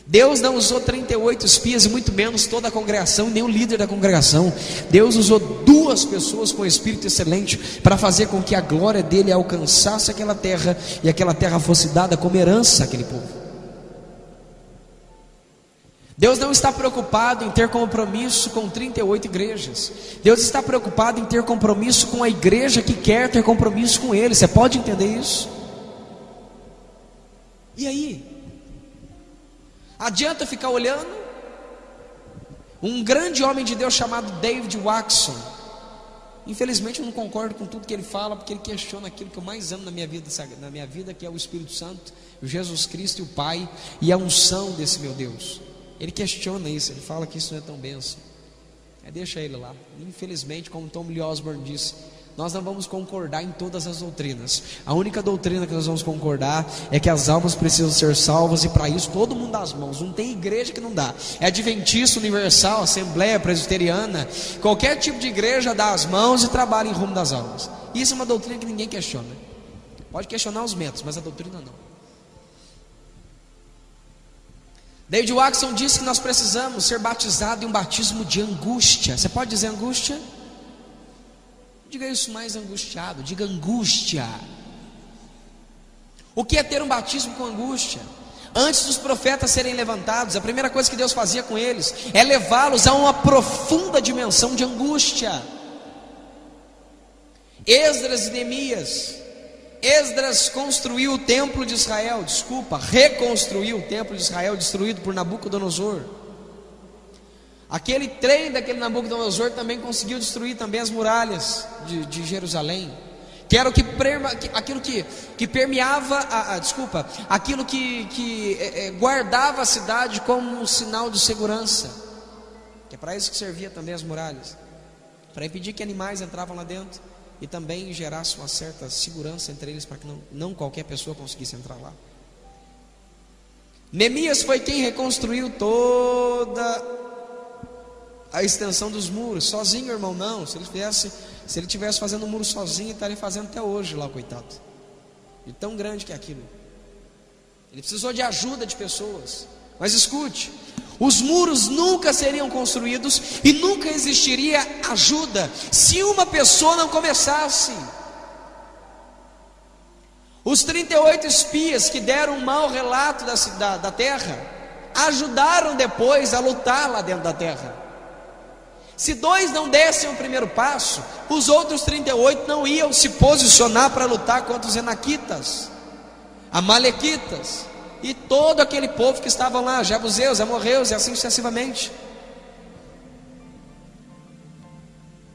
Deus não usou 38 espias, e muito menos toda a congregação, nem o líder da congregação. Deus usou duas pessoas com espírito excelente para fazer com que a glória dele alcançasse aquela terra, e aquela terra fosse dada como herança àquele povo. Deus não está preocupado em ter compromisso com 38 igrejas. Deus está preocupado em ter compromisso com a igreja que quer ter compromisso com Ele. Você pode entender isso? E aí? Adianta ficar olhando? Um grande homem de Deus chamado David Watson, infelizmente eu não concordo com tudo que ele fala, porque ele questiona aquilo que eu mais amo na minha vida, que é o Espírito Santo, o Jesus Cristo e o Pai, e a unção desse meu Deus. Ele questiona isso, ele fala que isso não é tão benção. Deixa ele lá. Infelizmente, como Tom Lee Osborne disse, nós não vamos concordar em todas as doutrinas. A única doutrina que nós vamos concordar é que as almas precisam ser salvas, e para isso todo mundo dá as mãos. Não tem igreja que não dá. É adventista, universal, assembleia, presbiteriana, qualquer tipo de igreja dá as mãos e trabalha em rumo das almas. Isso é uma doutrina que ninguém questiona. Pode questionar os métodos, mas a doutrina não. David Watson disse que nós precisamos ser batizados em um batismo de angústia. Você pode dizer angústia? Diga isso mais angustiado, diga angústia. O que é ter um batismo com angústia? Antes dos profetas serem levantados, a primeira coisa que Deus fazia com eles é levá-los a uma profunda dimensão de angústia. Esdras e Neemias. Esdras construiu o templo de Israel, reconstruiu o templo de Israel destruído por Nabucodonosor. Aquele trem daquele Nabucodonosor também conseguiu destruir também as muralhas de Jerusalém, que era aquilo que permeava, aquilo que guardava a cidade como um sinal de segurança, que é para isso que servia também as muralhas, para impedir que animais entravam lá dentro, e também gerasse uma certa segurança entre eles, para que não qualquer pessoa conseguisse entrar lá. Neemias foi quem reconstruiu toda a extensão dos muros, sozinho, irmão, não. Se ele tivesse fazendo um muro sozinho, ele estaria fazendo até hoje lá, coitado, de tão grande que é aquilo. Ele precisou de ajuda de pessoas. Mas escute, os muros nunca seriam construídos e nunca existiria ajuda se uma pessoa não começasse. Os 38 espias que deram um mau relato da terra ajudaram depois a lutar lá dentro da terra. Se 2 não dessem o primeiro passo, os outros 38 não iam se posicionar para lutar contra os enaquitas, amalequitas e todo aquele povo que estavam lá, jebuseus, amorreus e assim sucessivamente.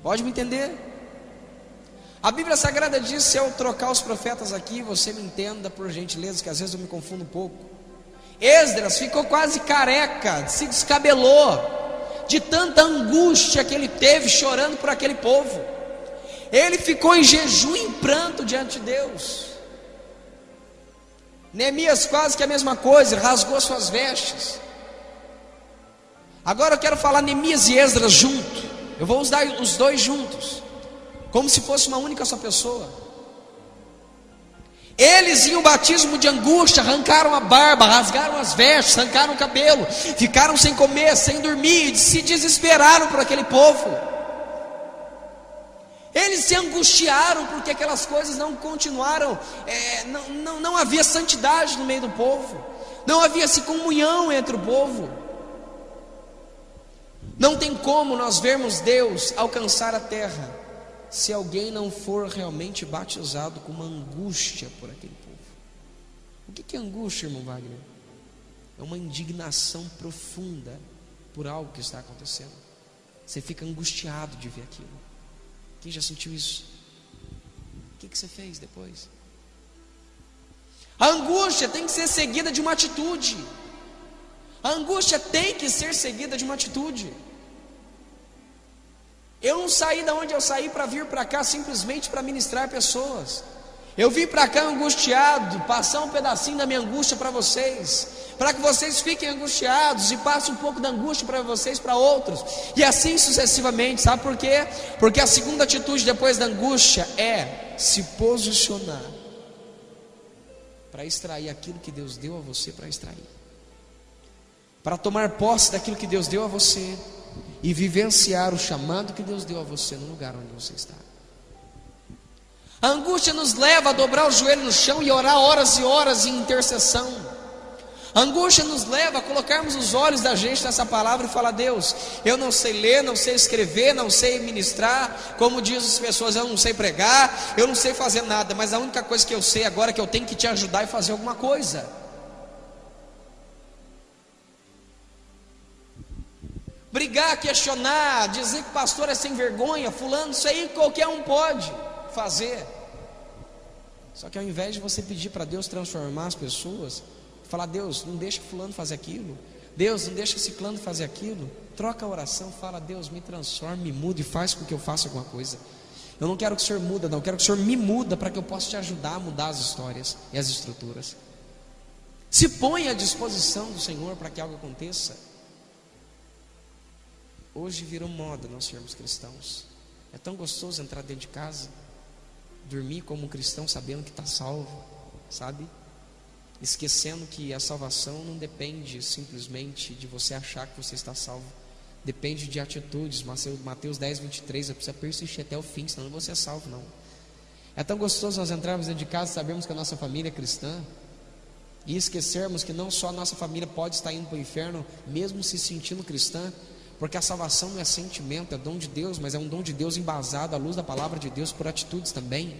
Pode me entender? A Bíblia Sagrada diz, se eu trocar os profetas aqui, você me entenda por gentileza, que às vezes eu me confundo um pouco. Esdras ficou quase careca, se descabelou de tanta angústia que ele teve chorando por aquele povo. Ele ficou em jejum e em pranto diante de Deus. Neemias quase que a mesma coisa, rasgou suas vestes. Agora eu quero falar Neemias e Esdras junto. Eu vou usar os dois juntos, como se fosse uma única só pessoa. Eles em um batismo de angústia arrancaram a barba, rasgaram as vestes, arrancaram o cabelo, ficaram sem comer, sem dormir, se desesperaram por aquele povo. Eles se angustiaram porque aquelas coisas não continuaram, não havia santidade no meio do povo, não havia comunhão entre o povo. Não tem como nós vermos Deus alcançar a terra se alguém não for realmente batizado com uma angústia por aquele povo. O que é angústia, irmão Wagner? É uma indignação profunda por algo que está acontecendo. Você fica angustiado de ver aquilo. Quem já sentiu isso? O que você fez depois? A angústia tem que ser seguida de uma atitude. A angústia tem que ser seguida de uma atitude. Eu não saí da onde eu saí para vir para cá simplesmente para ministrar pessoas. Eu vim para cá angustiado, passar um pedacinho da minha angústia para vocês, para que vocês fiquem angustiados e passem um pouco da angústia para vocês, para outros, e assim sucessivamente. Sabe por quê? Porque a segunda atitude depois da angústia é se posicionar para extrair aquilo que Deus deu a você para extrair, para tomar posse daquilo que Deus deu a você e vivenciar o chamado que Deus deu a você no lugar onde você está. A angústia nos leva a dobrar o joelho no chão e orar horas e horas em intercessão. A angústia nos leva a colocarmos os olhos da gente nessa palavra e falar: Deus, eu não sei ler, não sei escrever, não sei ministrar, como dizem as pessoas, eu não sei pregar, eu não sei fazer nada, mas a única coisa que eu sei agora é que eu tenho que te ajudar e fazer alguma coisa. Brigar, questionar, dizer que pastor é sem vergonha, fulano, isso aí qualquer um pode fazer. Só que ao invés de você pedir para Deus transformar as pessoas, falar: Deus, não deixa fulano fazer aquilo, Deus, não deixa ciclano fazer aquilo, troca a oração, fala: Deus, me transforma, me muda e faz com que eu faça alguma coisa. Eu não quero que o Senhor muda, não, eu quero que o Senhor me muda para que eu possa te ajudar a mudar as histórias e as estruturas. Se põe à disposição do Senhor para que algo aconteça. Hoje virou moda nós sermos cristãos. É tão gostoso entrar dentro de casa, dormir como um cristão sabendo que está salvo, sabe? Esquecendo que a salvação não depende simplesmente de você achar que você está salvo. Depende de atitudes. Mateus 10, 23, você precisa persistir até o fim, senão você é salvo, não. É tão gostoso nós entrarmos dentro de casa, sabemos que a nossa família é cristã, e esquecermos que não só a nossa família pode estar indo para o inferno, mesmo se sentindo cristã, porque a salvação não é sentimento, é dom de Deus, mas é um dom de Deus embasado à luz da palavra de Deus por atitudes também.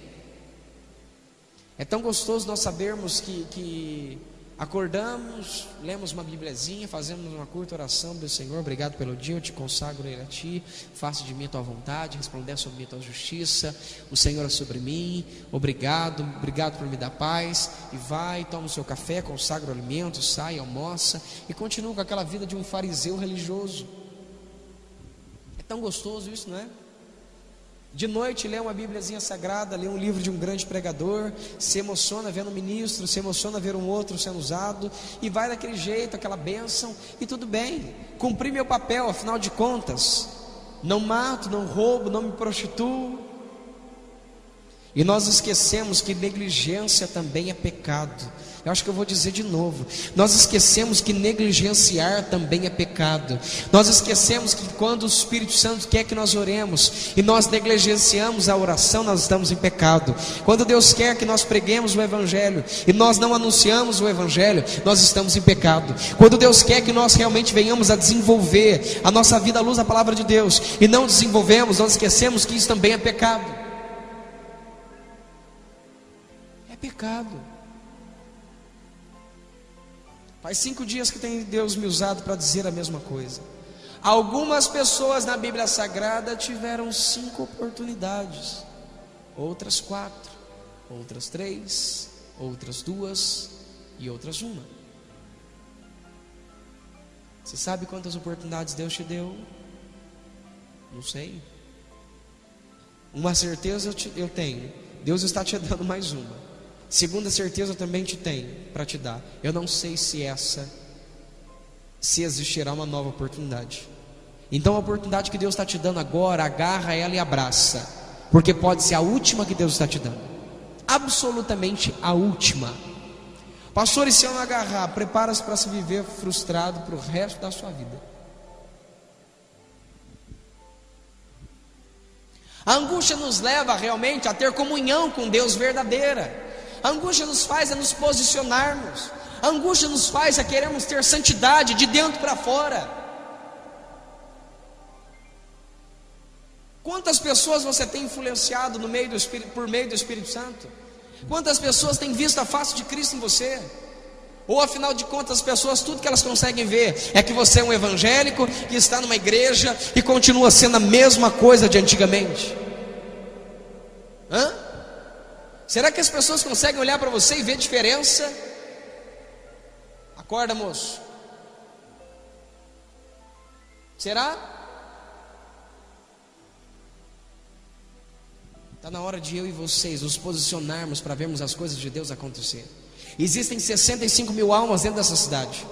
É tão gostoso nós sabermos que acordamos, lemos uma bibliazinha, fazemos uma curta oração do Senhor: obrigado pelo dia, eu te consagro ele a ti, faça de mim a tua vontade, resplandece sobre mim a tua justiça, o Senhor é sobre mim, obrigado por me dar paz. E vai, toma o seu café, consagra o alimento, sai, almoça e continua com aquela vida de um fariseu religioso. É tão gostoso isso, não é? De noite lê uma bibliazinha sagrada, lê um livro de um grande pregador, se emociona vendo um ministro, se emociona ver um outro sendo usado, e vai daquele jeito, aquela bênção, e tudo bem, cumpri meu papel, afinal de contas, não mato, não roubo, não me prostituo. E nós esquecemos que negligência também é pecado. Eu acho que eu vou dizer de novo: nós esquecemos que negligenciar também é pecado. Nós esquecemos que quando o Espírito Santo quer que nós oremos e nós negligenciamos a oração, nós estamos em pecado. Quando Deus quer que nós preguemos o Evangelho e nós não anunciamos o Evangelho, nós estamos em pecado. Quando Deus quer que nós realmente venhamos a desenvolver a nossa vida à luz da palavra de Deus e não desenvolvemos, nós esquecemos que isso também é pecado. É pecado. Faz 5 dias que tem Deus me usado para dizer a mesma coisa. Algumas pessoas na Bíblia Sagrada tiveram 5 oportunidades, outras 4, outras 3, outras 2 e outras 1. Você sabe quantas oportunidades Deus te deu? Não sei. Uma certeza eu tenho: Deus está te dando mais uma. Segunda certeza eu também te tenho para te dar: eu não sei se existirá uma nova oportunidade. Então a oportunidade que Deus está te dando agora, agarra ela e abraça, porque pode ser a última que Deus está te dando, absolutamente a última. Pastor, e se eu não agarrar? Prepara-se para se viver frustrado para o resto da sua vida. A angústia nos leva realmente a ter comunhão com Deus verdadeira. A angústia nos faz a nos posicionarmos. A angústia nos faz a queremos ter santidade de dentro para fora. Quantas pessoas você tem influenciado por meio do Espírito Santo? Quantas pessoas têm visto a face de Cristo em você? Ou afinal de contas, as pessoas, tudo que elas conseguem ver é que você é um evangélico que está numa igreja e continua sendo a mesma coisa de antigamente? Será que as pessoas conseguem olhar para você e ver diferença? Acorda, moço. Será? Está na hora de eu e vocês nos posicionarmos para vermos as coisas de Deus acontecer. Existem 65 mil almas dentro dessa cidade.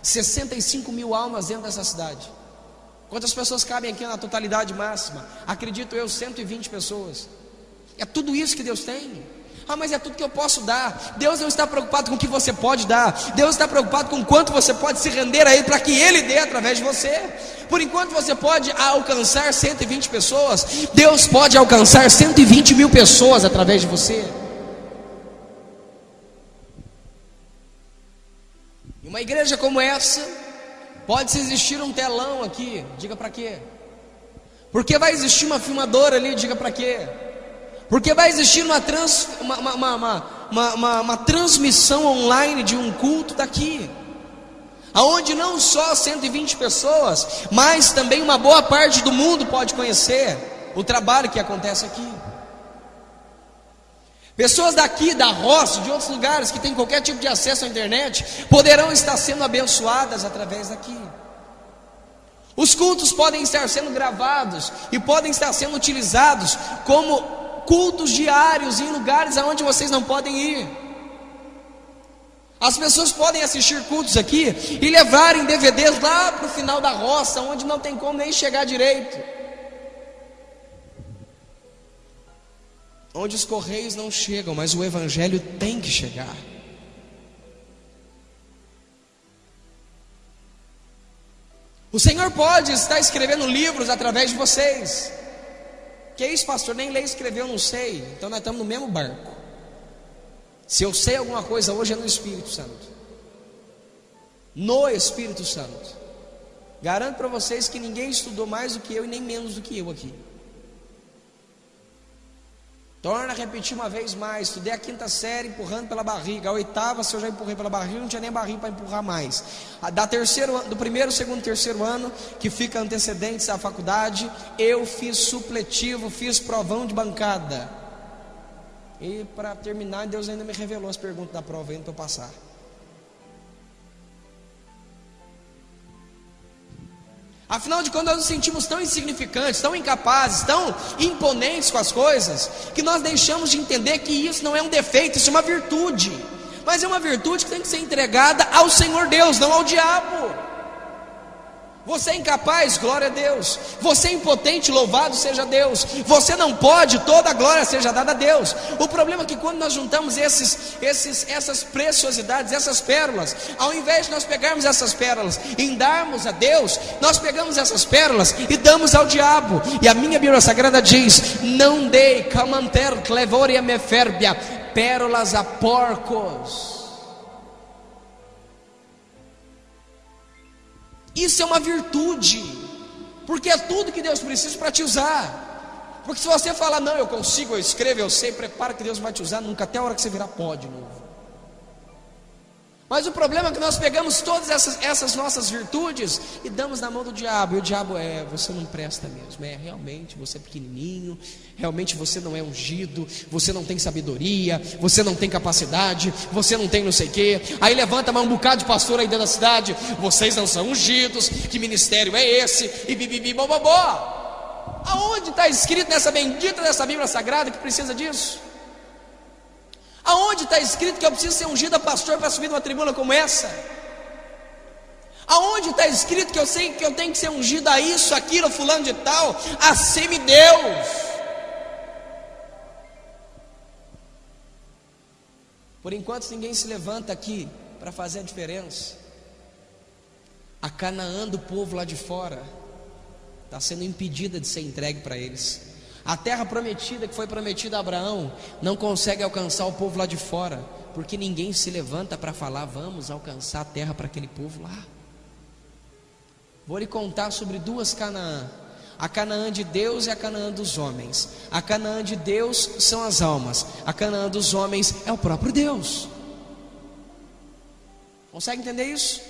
65 mil almas dentro dessa cidade. Quantas pessoas cabem aqui na totalidade máxima? Acredito eu, 120 pessoas. É tudo isso que Deus tem. Mas é tudo que eu posso dar. Deus não está preocupado com o que você pode dar. Deus está preocupado com quanto você pode se render a Ele para que Ele dê através de você. Por enquanto você pode alcançar 120 pessoas, Deus pode alcançar 120 mil pessoas através de você. Em uma igreja como essa, pode-se existir um telão aqui, diga para quê? Porque vai existir uma filmadora ali, diga para quê? Porque vai existir uma transmissão online de um culto daqui, aonde não só 120 pessoas, mas também uma boa parte do mundo pode conhecer o trabalho que acontece aqui. Pessoas daqui, da roça, de outros lugares que têm qualquer tipo de acesso à internet, poderão estar sendo abençoadas através daqui. Os cultos podem estar sendo gravados e podem estar sendo utilizados como cultos diários em lugares aonde vocês não podem ir. As pessoas podem assistir cultos aqui e levarem DVDs lá para o final da roça, onde não tem como nem chegar direito, onde os correios não chegam, mas o evangelho tem que chegar. O Senhor pode estar escrevendo livros através de vocês. Que isso, pastor? Nem ler e escrever eu não sei. Então nós estamos no mesmo barco. Se eu sei alguma coisa hoje é no Espírito Santo. No Espírito Santo. Garanto para vocês que ninguém estudou mais do que eu e nem menos do que eu aqui. Torna a repetir uma vez mais. Estudei a 5ª série empurrando pela barriga. A 8ª, se eu já empurrei pela barriga, não tinha nem barriga para empurrar mais. Do primeiro, segundo, terceiro ano, que fica antecedentes à faculdade, eu fiz supletivo, fiz provão de bancada. E para terminar, Deus ainda me revelou as perguntas da prova ainda para eu passar. Afinal de contas, nós nos sentimos tão insignificantes, tão incapazes, tão imponentes com as coisas, que nós deixamos de entender que isso não é um defeito, isso é uma virtude. Mas é uma virtude que tem que ser entregada ao Senhor Deus, não ao diabo. Você é incapaz, glória a Deus. Você é impotente, louvado seja Deus. Você não pode, toda a glória seja dada a Deus. O problema é que quando nós juntamos essas preciosidades, essas pérolas, ao invés de nós pegarmos essas pérolas e darmos a Deus, nós pegamos essas pérolas e damos ao diabo. E a minha Bíblia Sagrada diz: não dei camanter clevoria meférbia, pérolas a porcos. Isso é uma virtude, porque é tudo que Deus precisa para te usar. Porque se você falar, não, eu consigo, eu escrevo, eu sei, prepara que Deus vai te usar, nunca, até a hora que você virar pó de novo. Mas o problema é que nós pegamos todas essas nossas virtudes e damos na mão do diabo. E o diabo você não presta mesmo. Realmente você é pequenininho, realmente você não é ungido, você não tem sabedoria, você não tem capacidade, você não tem não sei o quê. Aí levanta mais um bocado de pastor aí dentro da cidade: vocês não são ungidos, que ministério é esse? E bibibi bobobó. Aonde está escrito nessa bendita dessa Bíblia Sagrada que precisa disso? Aonde está escrito que eu preciso ser ungido a pastor para subir numa tribuna como essa? Aonde está escrito que eu sei que eu tenho que ser ungido a isso, aquilo, fulano de tal, a semideus? Por enquanto ninguém se levanta aqui para fazer a diferença. A Canaã do povo lá de fora está sendo impedida de ser entregue para eles. A terra prometida que foi prometida a Abraão não consegue alcançar o povo lá de fora, porque ninguém se levanta para falar: vamos alcançar a terra para aquele povo lá. Vou lhe contar sobre duas Canaã: a Canaã de Deus e a Canaã dos homens. A Canaã de Deus são as almas, a Canaã dos homens é o próprio Deus. Consegue entender isso?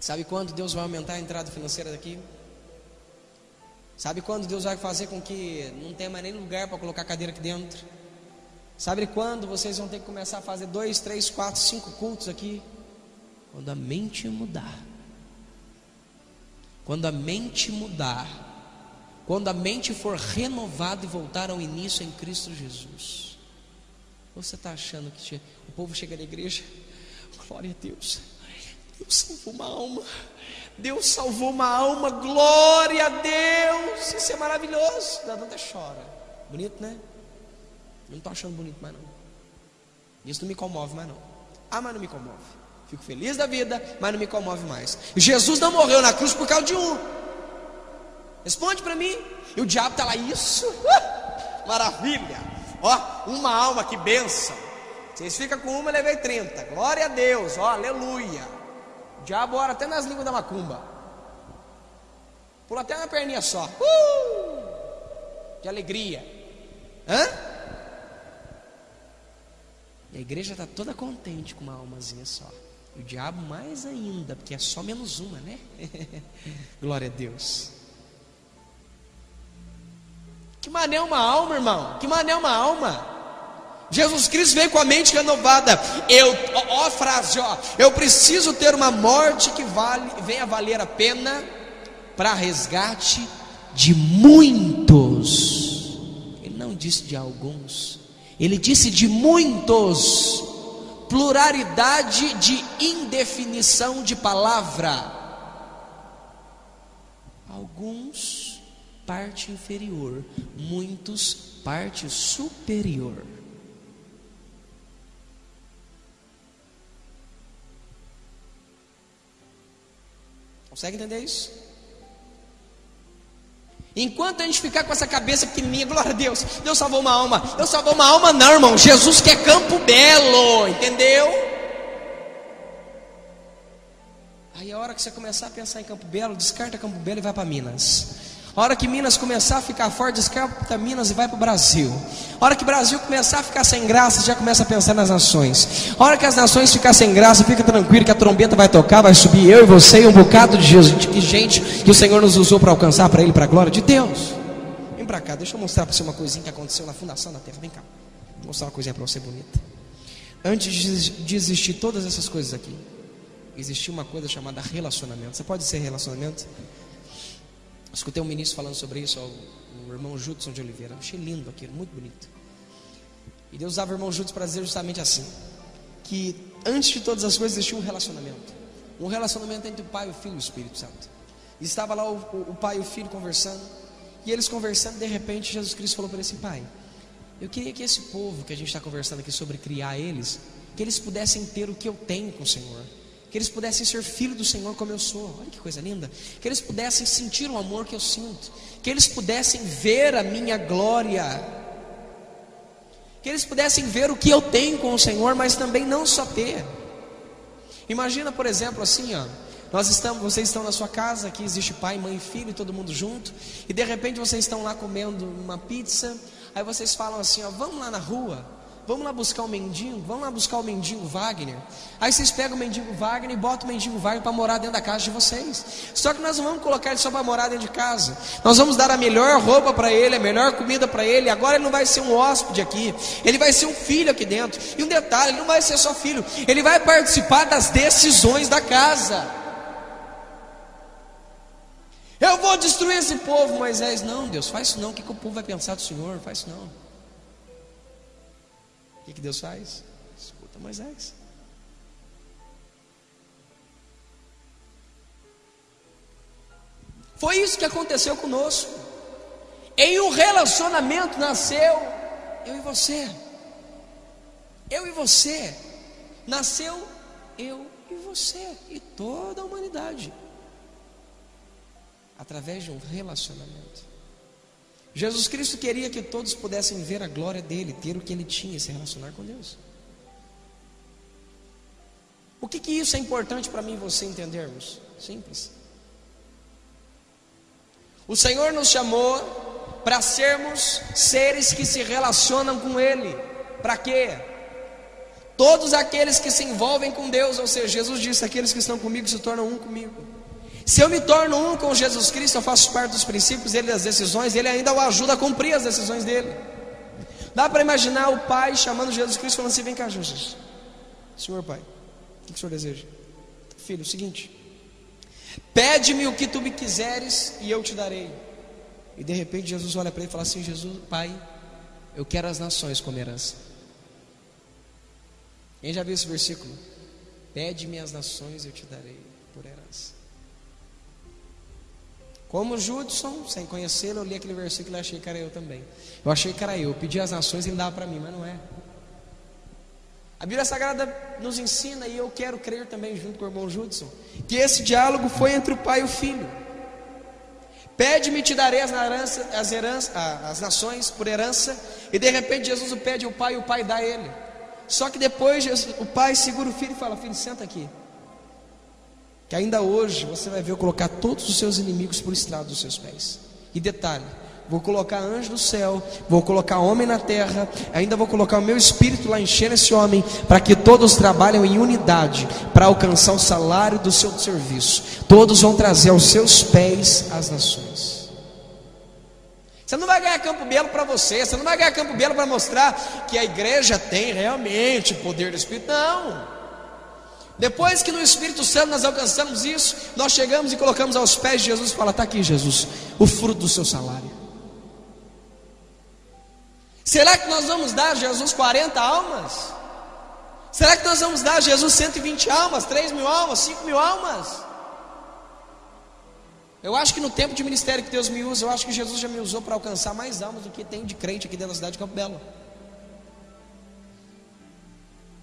Sabe quando Deus vai aumentar a entrada financeira daqui? Sabe quando Deus vai fazer com que não tenha mais nem lugar para colocar cadeira aqui dentro? Sabe quando vocês vão ter que começar a fazer 2, 3, 4, 5 cultos aqui? Quando a mente mudar. Quando a mente mudar. Quando a mente for renovada e voltar ao início em Cristo Jesus. Você está achando que o povo chega na igreja? Glória a Deus, Deus salvou uma alma, Deus salvou uma alma, glória a Deus, isso é maravilhoso. Dá até chora, bonito, né? Não estou achando bonito mais não. Isso não me comove mais não. Mas não me comove. Fico feliz da vida, mas não me comove mais. Jesus não morreu na cruz por causa de um. Responde para mim. E o diabo está lá, isso, maravilha. Ó, uma alma, que bênção. Vocês ficam com uma, eu levei 30. Glória a Deus, ó, aleluia. O diabo ora até nas línguas da macumba. Pula até uma perninha só. De alegria. Hã? E a igreja está toda contente com uma almazinha só. E o diabo mais ainda, porque é só menos uma, né? Glória a Deus. Que mané é uma alma, irmão? Que mané é uma alma? Jesus Cristo veio com a mente renovada. Ó a frase, ó. Eu preciso ter uma morte que venha valer a pena para resgate de muitos. Ele não disse de alguns, ele disse de muitos. Pluralidade de indefinição de palavra. Alguns, parte inferior. Muitos, parte superior. Consegue entender isso? Enquanto a gente ficar com essa cabeça pequenininha, glória a Deus, Deus salvou uma alma. Deus salvou uma alma não, irmão. Jesus quer Campo Belo, entendeu? Aí a hora que você começar a pensar em Campo Belo, descarta Campo Belo e vai para Minas. A hora que Minas começar a ficar forte, descarta Minas e vai para o Brasil. A hora que o Brasil começar a ficar sem graça, já começa a pensar nas nações. A hora que as nações ficar sem graça, fica tranquilo que a trombeta vai tocar, vai subir eu e você e um bocado de gente que o Senhor nos usou para alcançar para Ele, para a glória de Deus. Vem para cá, deixa eu mostrar para você uma coisinha que aconteceu na fundação da terra. Vem cá, vou mostrar uma coisinha para você bonita. Antes de existir todas essas coisas aqui, existia uma coisa chamada relacionamento. Você pode ser relacionamento? Escutei um ministro falando sobre isso, o irmão Judson de Oliveira. Achei lindo aquilo, muito bonito. E Deus usava o irmão Judson para dizer justamente assim: que antes de todas as coisas existia um relacionamento. Um relacionamento entre o Pai, o Filho e o Espírito Santo. E estava lá o Pai e o Filho conversando. E eles conversando, de repente Jesus Cristo falou para ele assim: Pai, eu queria que esse povo que a gente está conversando aqui sobre criar eles, que eles pudessem ter o que eu tenho com o Senhor, que eles pudessem ser filho do Senhor como eu sou. Olha que coisa linda. Que eles pudessem sentir o amor que eu sinto, que eles pudessem ver a minha glória, que eles pudessem ver o que eu tenho com o Senhor, mas também não só ter. Imagina, por exemplo, assim, ó, vocês estão na sua casa, aqui existe pai, mãe e filho, todo mundo junto, e de repente vocês estão lá comendo uma pizza. Aí vocês falam assim, ó, vamos lá na rua, vamos lá buscar o mendigo, vamos lá buscar o mendigo Wagner. Aí vocês pegam o mendigo Wagner e botam o mendigo Wagner para morar dentro da casa de vocês. Só que nós não vamos colocar ele só para morar dentro de casa. Nós vamos dar a melhor roupa para ele, a melhor comida para ele. Agora ele não vai ser um hóspede aqui, ele vai ser um filho aqui dentro. E um detalhe, ele não vai ser só filho, ele vai participar das decisões da casa. Eu vou destruir esse povo, Moisés. Não, Deus, faz isso não. O que o povo vai pensar do Senhor? Faz isso não. O que Deus faz? Escuta Moisés. Foi isso que aconteceu conosco. Em um relacionamento nasceu eu e você. Eu e você. Nasceu eu e você. E toda a humanidade. Através de um relacionamento. Jesus Cristo queria que todos pudessem ver a glória dele, ter o que ele tinha e se relacionar com Deus. O que isso é importante para mim e você entendermos? Simples. O Senhor nos chamou para sermos seres que se relacionam com Ele. Para quê? Todos aqueles que se envolvem com Deus, ou seja, Jesus disse, aqueles que estão comigo se tornam um comigo. Se eu me torno um com Jesus Cristo, eu faço parte dos princípios dele, das decisões, ele ainda o ajuda a cumprir as decisões dele. Dá para imaginar o pai chamando Jesus Cristo, falando assim, vem cá Jesus, Senhor Pai, o que o Senhor deseja? Filho, é o seguinte, pede-me o que tu me quiseres e eu te darei. E de repente Jesus olha para ele e fala assim, Jesus, Pai, eu quero as nações como herança. Quem já viu esse versículo? Pede-me as nações e eu te darei por herança. Como Judson, sem conhecê-lo, eu li aquele versículo e achei que era eu também. Eu achei que era eu pedi as nações e ele dava para mim, mas não é. A Bíblia Sagrada nos ensina, e eu quero crer também junto com o irmão Judson, que esse diálogo foi entre o pai e o filho. Pede-me e te darei as nações por herança. E de repente Jesus o pede ao pai e o pai dá a ele. Só que depois o pai segura o filho e fala: filho, senta aqui, que ainda hoje você vai ver eu colocar todos os seus inimigos por estrado dos seus pés. E detalhe, vou colocar anjo no céu, vou colocar homem na terra, ainda vou colocar o meu espírito lá enchendo esse homem, para que todos trabalhem em unidade, para alcançar o salário do seu serviço. Todos vão trazer aos seus pés as nações. Você não vai ganhar Campo Belo para você não vai ganhar Campo Belo para mostrar que a igreja tem realmente o poder do Espírito, não. Depois que no Espírito Santo nós alcançamos isso, nós chegamos e colocamos aos pés de Jesus e fala: está aqui, Jesus, o fruto do seu salário. Será que nós vamos dar a Jesus 40 almas? Será que nós vamos dar a Jesus 120 almas, 3.000 almas, 5.000 almas? Eu acho que no tempo de ministério que Deus me usa, eu acho que Jesus já me usou para alcançar mais almas do que tem de crente aqui dentro da cidade de Campo Belo.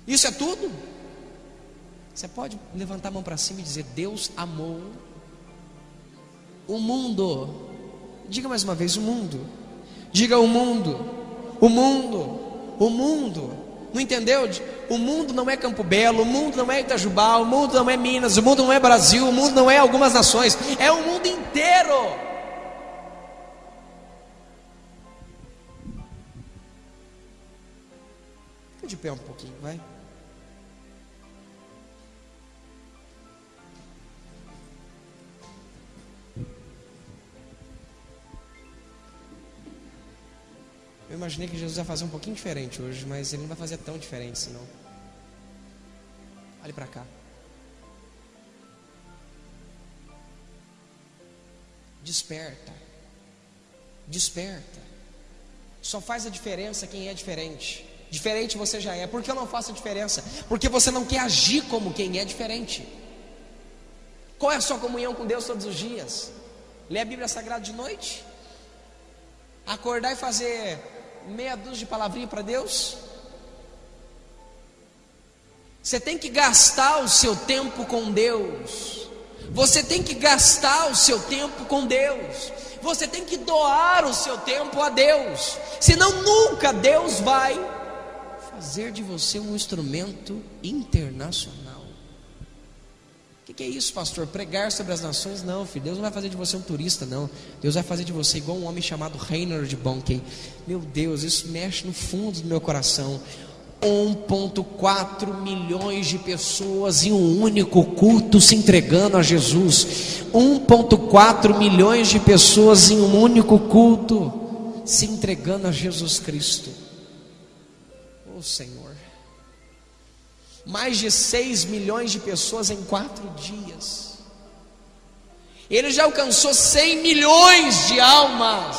Isso é tudo? Você pode levantar a mão para cima e dizer: Deus amou o mundo. Diga mais uma vez: o mundo. Diga: o mundo. O mundo. O mundo. Não entendeu? O mundo não é Campo Belo, o mundo não é Itajubá, o mundo não é Minas, o mundo não é Brasil, o mundo não é algumas nações, é o mundo inteiro. Fica de pé um pouquinho, vai. Eu imaginei que Jesus ia fazer um pouquinho diferente hoje, mas Ele não vai fazer tão diferente senão. Olhe para cá. Desperta. Desperta. Só faz a diferença quem é diferente. Diferente você já é. Por que eu não faço a diferença? Porque você não quer agir como quem é diferente. Qual é a sua comunhão com Deus todos os dias? Ler a Bíblia Sagrada de noite? Acordar e fazer meia dúzia de palavrinha para Deus? Você tem que gastar o seu tempo com Deus. Você tem que gastar o seu tempo com Deus. Você tem que doar o seu tempo a Deus. Senão nunca Deus vai fazer de você um instrumento internacional. O que é isso, pastor? Pregar sobre as nações? Não, filho, Deus não vai fazer de você um turista, não. Deus vai fazer de você igual um homem chamado Reinhard Bonnke. Meu Deus, isso mexe no fundo do meu coração. 1,4 milhões de pessoas em um único culto se entregando a Jesus. 1,4 milhões de pessoas em um único culto se entregando a Jesus Cristo. Oh Senhor. Mais de 6 milhões de pessoas em 4 dias. Ele já alcançou 100 milhões de almas.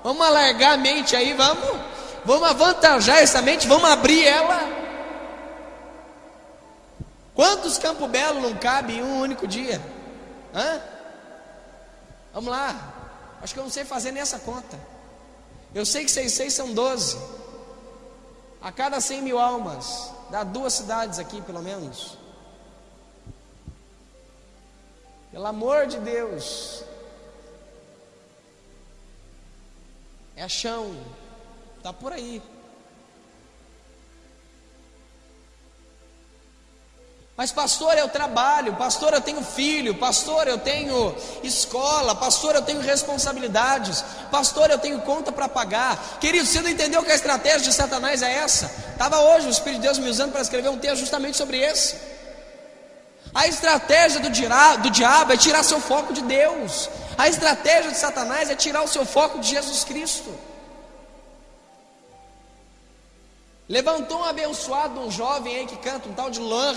Vamos alargar a mente aí, vamos avantajar essa mente, vamos abrir ela. Quantos Campo Belo não cabe em um único dia? Vamos lá. Acho que eu não sei fazer nessa conta. Eu sei que 6 são 12. A cada 100.000 almas dá 2 cidades aqui, pelo menos. Pelo amor de Deus. É chão. Está por aí. Mas pastor, eu trabalho, pastor, eu tenho filho, pastor, eu tenho escola, pastor, eu tenho responsabilidades, pastor, eu tenho conta para pagar. Querido, você não entendeu que a estratégia de Satanás é essa? Estava hoje o Espírito de Deus me usando para escrever um texto justamente sobre esse. A estratégia do diabo é tirar seu foco de Deus. A estratégia de Satanás é tirar o seu foco de Jesus Cristo. Levantou um abençoado, um jovem aí que canta, um tal de Luan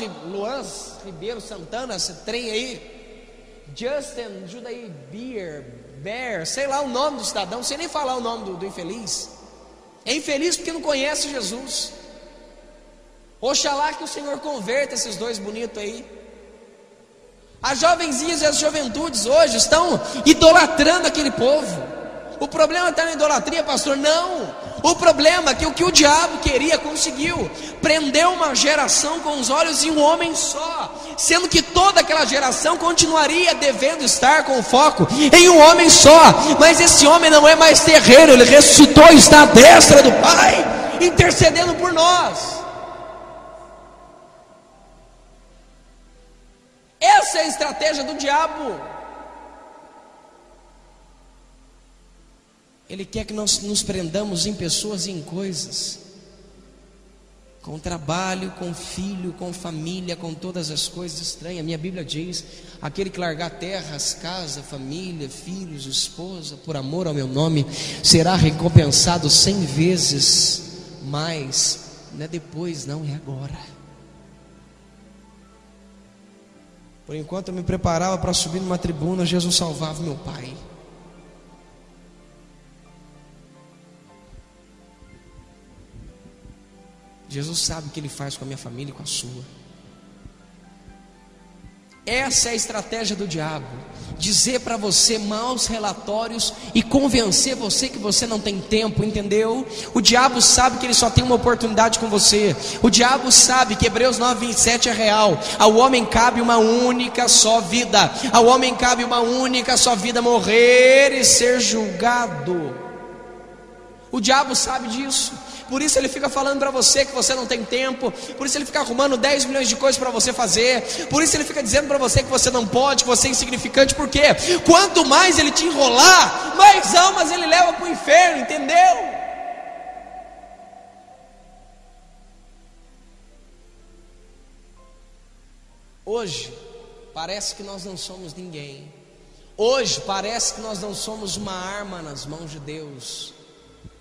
Ribeiro Santana, esse trem aí, Justin Judaí Bear, sei lá o nome do cidadão, não sei nem falar o nome do infeliz. É infeliz porque não conhece Jesus. Oxalá que o Senhor converta esses dois bonitos aí. As jovenzinhas e as juventudes hoje estão idolatrando aquele povo. O problema está na idolatria, pastor? Não. O problema é que o que o diabo queria, conseguiu. Prendeu uma geração com os olhos em um homem só, sendo que toda aquela geração continuaria devendo estar com o foco em um homem só. Mas esse homem não é mais terreno, ele ressuscitou e está à destra do Pai, intercedendo por nós. Essa é a estratégia do diabo. Ele quer que nós nos prendamos em pessoas e em coisas, com trabalho, com filho, com família, com todas as coisas estranhas. Minha Bíblia diz: aquele que largar terras, casa, família, filhos, esposa, por amor ao meu nome, será recompensado 100 vezes mais. Não é depois, não, é agora. Por enquanto eu me preparava para subir numa tribuna, Jesus salvava meu pai. Jesus sabe o que Ele faz com a minha família e com a sua. Essa é a estratégia do diabo: dizer para você maus relatórios e convencer você que você não tem tempo, entendeu? O diabo sabe que ele só tem uma oportunidade com você. O diabo sabe que Hebreus 9:27 é real. Ao homem cabe uma única só vida. Ao homem cabe uma única só vida: morrer e ser julgado. O diabo sabe disso. Por isso ele fica falando para você que você não tem tempo. Por isso ele fica arrumando 10 milhões de coisas para você fazer. Por isso ele fica dizendo para você que você não pode, que você é insignificante. Por quê? Quanto mais ele te enrolar, mais almas ele leva para o inferno, entendeu? Hoje parece que nós não somos ninguém. Hoje parece que nós não somos uma arma nas mãos de Deus.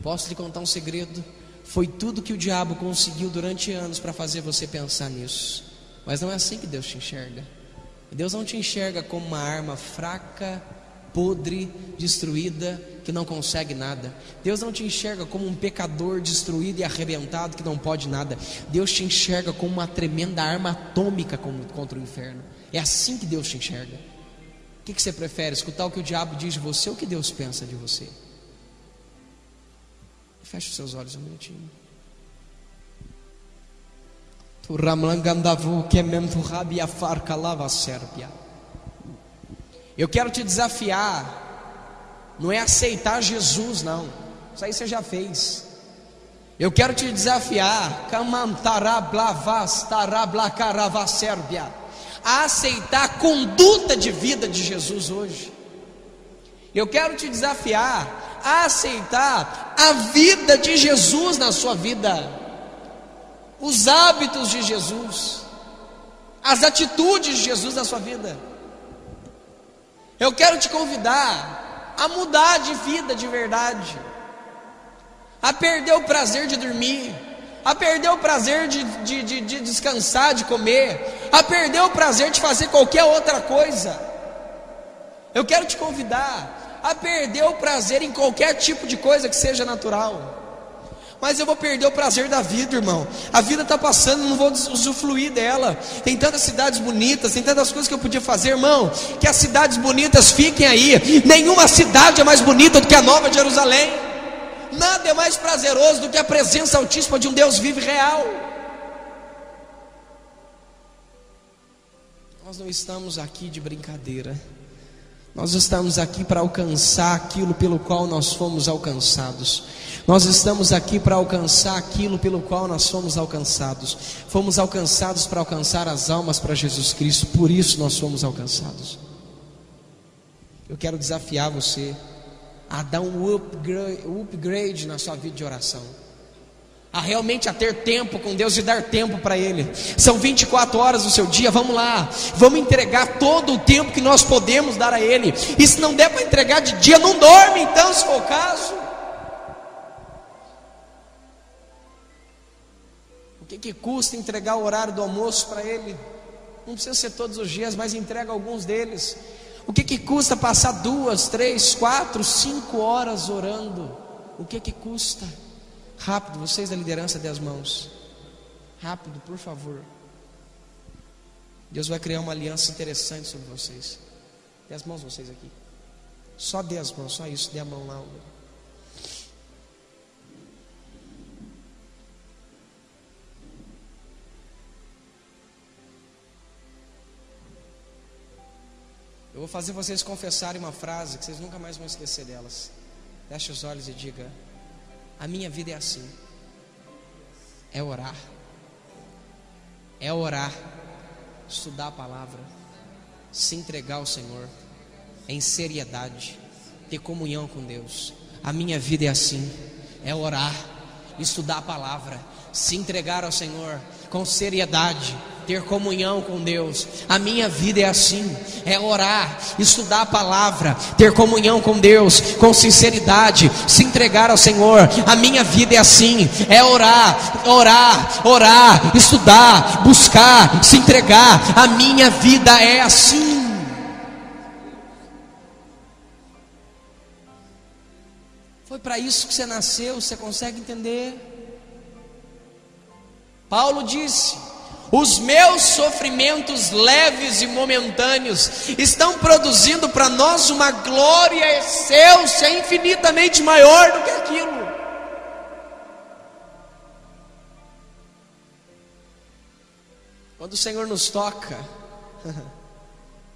Posso lhe contar um segredo? Foi tudo que o diabo conseguiu durante anos para fazer você pensar nisso. Mas não é assim que Deus te enxerga. Deus não te enxerga como uma arma fraca, podre, destruída, que não consegue nada. Deus não te enxerga como um pecador destruído e arrebentado que não pode nada. Deus te enxerga como uma tremenda arma atômica contra o inferno. É assim que Deus te enxerga. O que você prefere? Escutar o que o diabo diz de você ou o que Deus pensa de você? Feche os seus olhos um minutinho. Eu quero te desafiar. Não é aceitar Jesus, não. Isso aí você já fez. Eu quero te desafiar a aceitar a conduta de vida de Jesus hoje. Eu quero te desafiar a aceitar a vida de Jesus na sua vida, os hábitos de Jesus, as atitudes de Jesus na sua vida. Eu quero te convidar a mudar de vida de verdade, a perder o prazer de dormir, a perder o prazer de descansar, de comer, a perder o prazer de fazer qualquer outra coisa. Eu quero te convidar a perder o prazer em qualquer tipo de coisa que seja natural. Mas eu vou perder o prazer da vida, irmão. A vida está passando, não vou usufruir dela. Tem tantas cidades bonitas, tem tantas coisas que eu podia fazer, irmão. Que as cidades bonitas fiquem aí. Nenhuma cidade é mais bonita do que a Nova Jerusalém. Nada é mais prazeroso do que a presença altíssima de um Deus vivo e real. Nós não estamos aqui de brincadeira. Nós estamos aqui para alcançar aquilo pelo qual nós fomos alcançados. Nós estamos aqui para alcançar aquilo pelo qual nós fomos alcançados. Fomos alcançados para alcançar as almas para Jesus Cristo. Por isso nós fomos alcançados. Eu quero desafiar você a dar um upgrade na sua vida de oração, a realmente a ter tempo com Deus e dar tempo para Ele. São 24 horas do seu dia, vamos lá, vamos entregar todo o tempo que nós podemos dar a Ele. E se não der para entregar de dia, não dorme então, se for o caso. O que custa entregar o horário do almoço para Ele? Não precisa ser todos os dias, mas entrega alguns deles. O que custa passar 2, 3, 4, 5 horas orando? O que custa? Rápido, vocês da liderança, dê as mãos. Rápido, por favor. Deus vai criar uma aliança interessante sobre vocês. Dê as mãos vocês aqui. Só dê as mãos, só isso, dê a mão lá. vou fazer vocês confessarem uma frase que vocês nunca mais vão esquecer delas. Feche os olhos e diga: a minha vida é assim. É orar. É orar. Estudar a palavra. Se entregar ao Senhor. Em seriedade. Ter comunhão com Deus. A minha vida é assim. É orar. Estudar a palavra. Se entregar ao Senhor com seriedade. Ter comunhão com Deus. A minha vida é assim. É orar, estudar a palavra, ter comunhão com Deus, com sinceridade, se entregar ao Senhor. A minha vida é assim. É orar, estudar, buscar, se entregar. A minha vida é assim. Foi para isso que você nasceu. Você consegue entender? Paulo disse: os meus sofrimentos leves e momentâneos estão produzindo para nós uma glória excelsa, infinitamente maior do que aquilo. Quando o Senhor nos toca,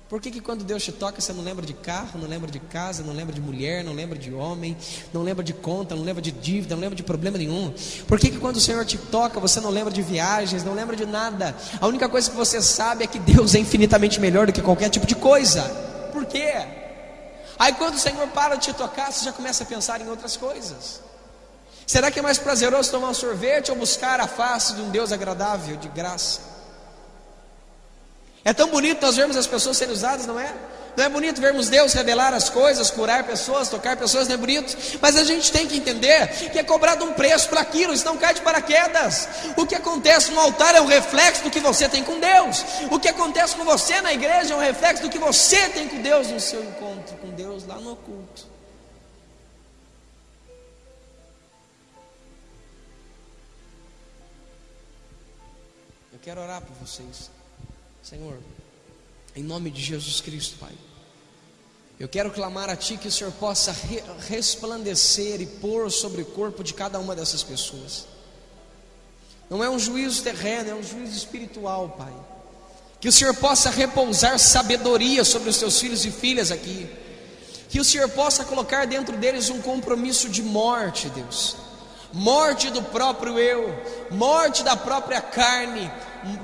por que quando Deus te toca você não lembra de carro, não lembra de casa, não lembra de mulher, não lembra de homem, não lembra de conta, não lembra de dívida, não lembra de problema nenhum? Por que quando o Senhor te toca você não lembra de viagens, não lembra de nada? A única coisa que você sabe é que Deus é infinitamente melhor do que qualquer tipo de coisa. Por quê? Aí quando o Senhor para de te tocar, você já começa a pensar em outras coisas. Será que é mais prazeroso tomar um sorvete ou buscar a face de um Deus agradável, de graça? É tão bonito nós vermos as pessoas serem usadas, não é? Não é bonito vermos Deus revelar as coisas, curar pessoas, tocar pessoas, não é bonito? Mas a gente tem que entender que é cobrado um preço para aquilo, isso não cai de paraquedas. O que acontece no altar é um reflexo do que você tem com Deus. O que acontece com você na igreja é um reflexo do que você tem com Deus no seu encontro com Deus lá no oculto. Eu quero orar por vocês. Senhor, em nome de Jesus Cristo, Pai, eu quero clamar a Ti que o Senhor possa resplandecer e pôr sobre o corpo de cada uma dessas pessoas. Não é um juízo terreno, é um juízo espiritual, Pai. Que o Senhor possa repousar sabedoria sobre os Teus filhos e filhas aqui. Que o Senhor possa colocar dentro deles um compromisso de morte, Deus. Morte do próprio eu, morte da própria carne,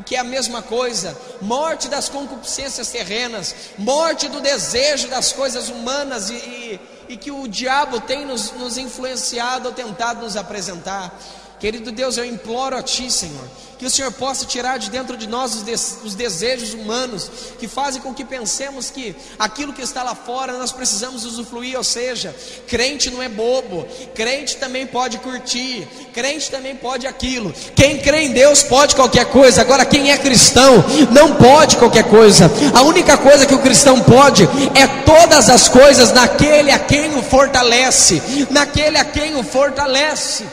que é a mesma coisa, morte das concupiscências terrenas, morte do desejo das coisas humanas e que o diabo tem nos influenciado ou tentado nos apresentar. Querido Deus, eu imploro a Ti, Senhor, que o Senhor possa tirar de dentro de nós os desejos humanos que fazem com que pensemos que aquilo que está lá fora nós precisamos usufruir. Ou seja, crente não é bobo, crente também pode curtir, crente também pode aquilo. Quem crê em Deus pode qualquer coisa. Agora quem é cristão não pode qualquer coisa. A única coisa que o cristão pode é todas as coisas naquele a quem o fortalece, naquele a quem o fortalece.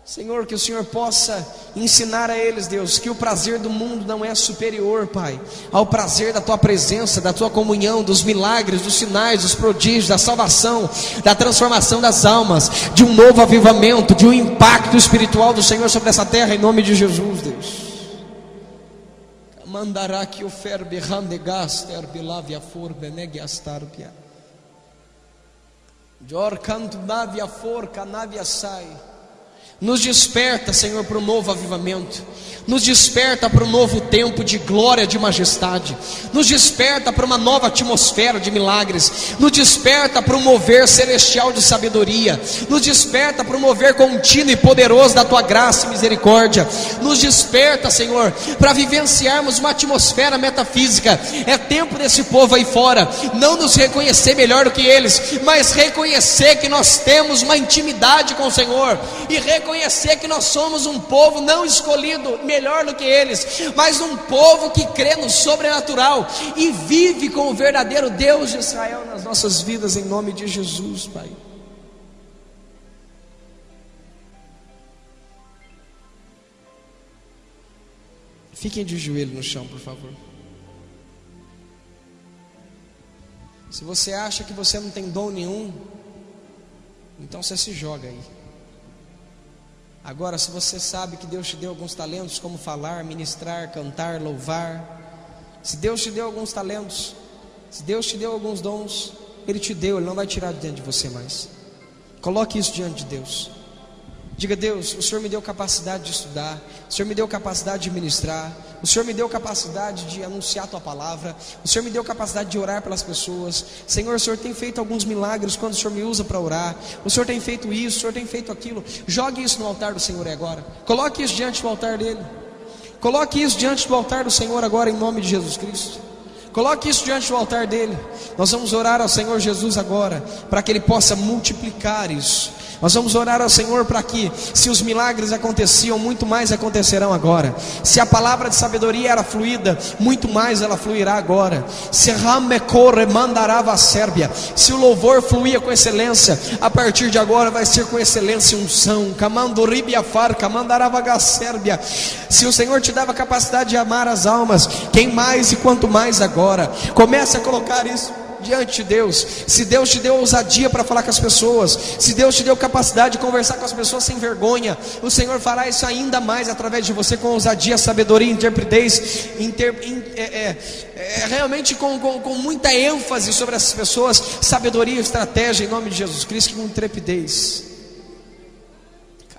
Senhor, que o Senhor possa ensinar a eles, Deus, que o prazer do mundo não é superior, Pai, ao prazer da Tua presença, da Tua comunhão, dos milagres, dos sinais, dos prodígios, da salvação, da transformação das almas, de um novo avivamento, de um impacto espiritual do Senhor sobre essa terra, em nome de Jesus, Deus. Mandará que o ferbe randegaster bilavia for benegiastarpia. Jor canto navia for canavia sai. Nos desperta, Senhor, para um novo avivamento. Nos desperta para um novo tempo de glória, de majestade. Nos desperta para uma nova atmosfera de milagres. Nos desperta para um mover celestial de sabedoria. Nos desperta para um mover contínuo e poderoso da Tua graça e misericórdia. Nos desperta, Senhor, para vivenciarmos uma atmosfera metafísica. É tempo desse povo aí fora não nos reconhecer melhor do que eles, mas reconhecer que nós temos uma intimidade com o Senhor e reconhecer que nós somos um povo não escolhido melhor do que eles, mas um povo que crê no sobrenatural e vive com o verdadeiro Deus de Israel nas nossas vidas, em nome de Jesus, Pai. Fiquem de joelho no chão, por favor. Se você acha que você não tem dom nenhum, então você se joga aí. Agora, se você sabe que Deus te deu alguns talentos, como falar, ministrar, cantar, louvar, Se Deus te deu alguns talentos, se Deus te deu alguns dons, Ele te deu, Ele não vai tirar de dentro de você mais. Coloque isso diante de Deus. Diga: Deus, o Senhor me deu capacidade de estudar, o Senhor me deu capacidade de ministrar, o Senhor me deu capacidade de anunciar a Tua palavra, o Senhor me deu capacidade de orar pelas pessoas. Senhor, o Senhor tem feito alguns milagres quando o Senhor me usa para orar, o Senhor tem feito isso, o Senhor tem feito aquilo. Jogue isso no altar do Senhor agora. Coloque isso diante do altar dele. Coloque isso diante do altar do Senhor agora, em nome de Jesus Cristo. Coloque isso diante do altar dele. Nós vamos orar ao Senhor Jesus agora, para que Ele possa multiplicar isso. Nós vamos orar ao Senhor para que, se os milagres aconteciam, muito mais acontecerão agora. Se a palavra de sabedoria era fluida, muito mais ela fluirá agora. Se o louvor fluía com excelência, a partir de agora vai ser com excelência e unção. Se o Senhor te dava capacidade de amar as almas, quem mais e quanto mais agora? Comece a colocar isso diante de Deus. Se Deus te deu ousadia para falar com as pessoas, se Deus te deu capacidade de conversar com as pessoas sem vergonha, o Senhor fará isso ainda mais através de você, com ousadia, sabedoria, intrepidez, realmente com muita ênfase sobre essas pessoas, sabedoria e estratégia, em nome de Jesus Cristo, com intrepidez.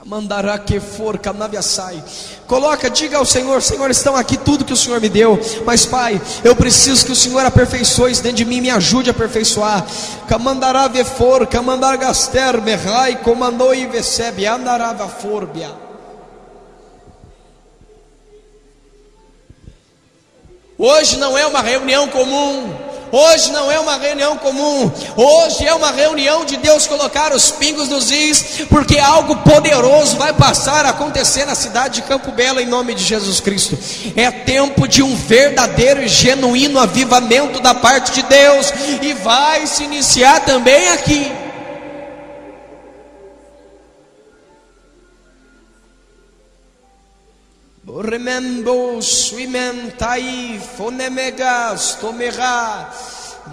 Mandará que for, canaviaçai. Coloca, diga ao Senhor: Senhor, estão aqui tudo que o Senhor me deu, mas Pai, eu preciso que o Senhor aperfeiçoe isso dentro de mim, me ajude a aperfeiçoar. Camandará vefor, camandar gaster, merrai, comandou e recebe, andará vaforbia. Hoje não é uma reunião comum. Hoje não é uma reunião comum. Hoje é uma reunião de Deus colocar os pingos nos is, porque algo poderoso vai passar a acontecer na cidade de Campo Belo, em nome de Jesus Cristo. É tempo de um verdadeiro e genuíno avivamento da parte de Deus, e vai se iniciar também aqui. Remember swimem tai fonemegas tomera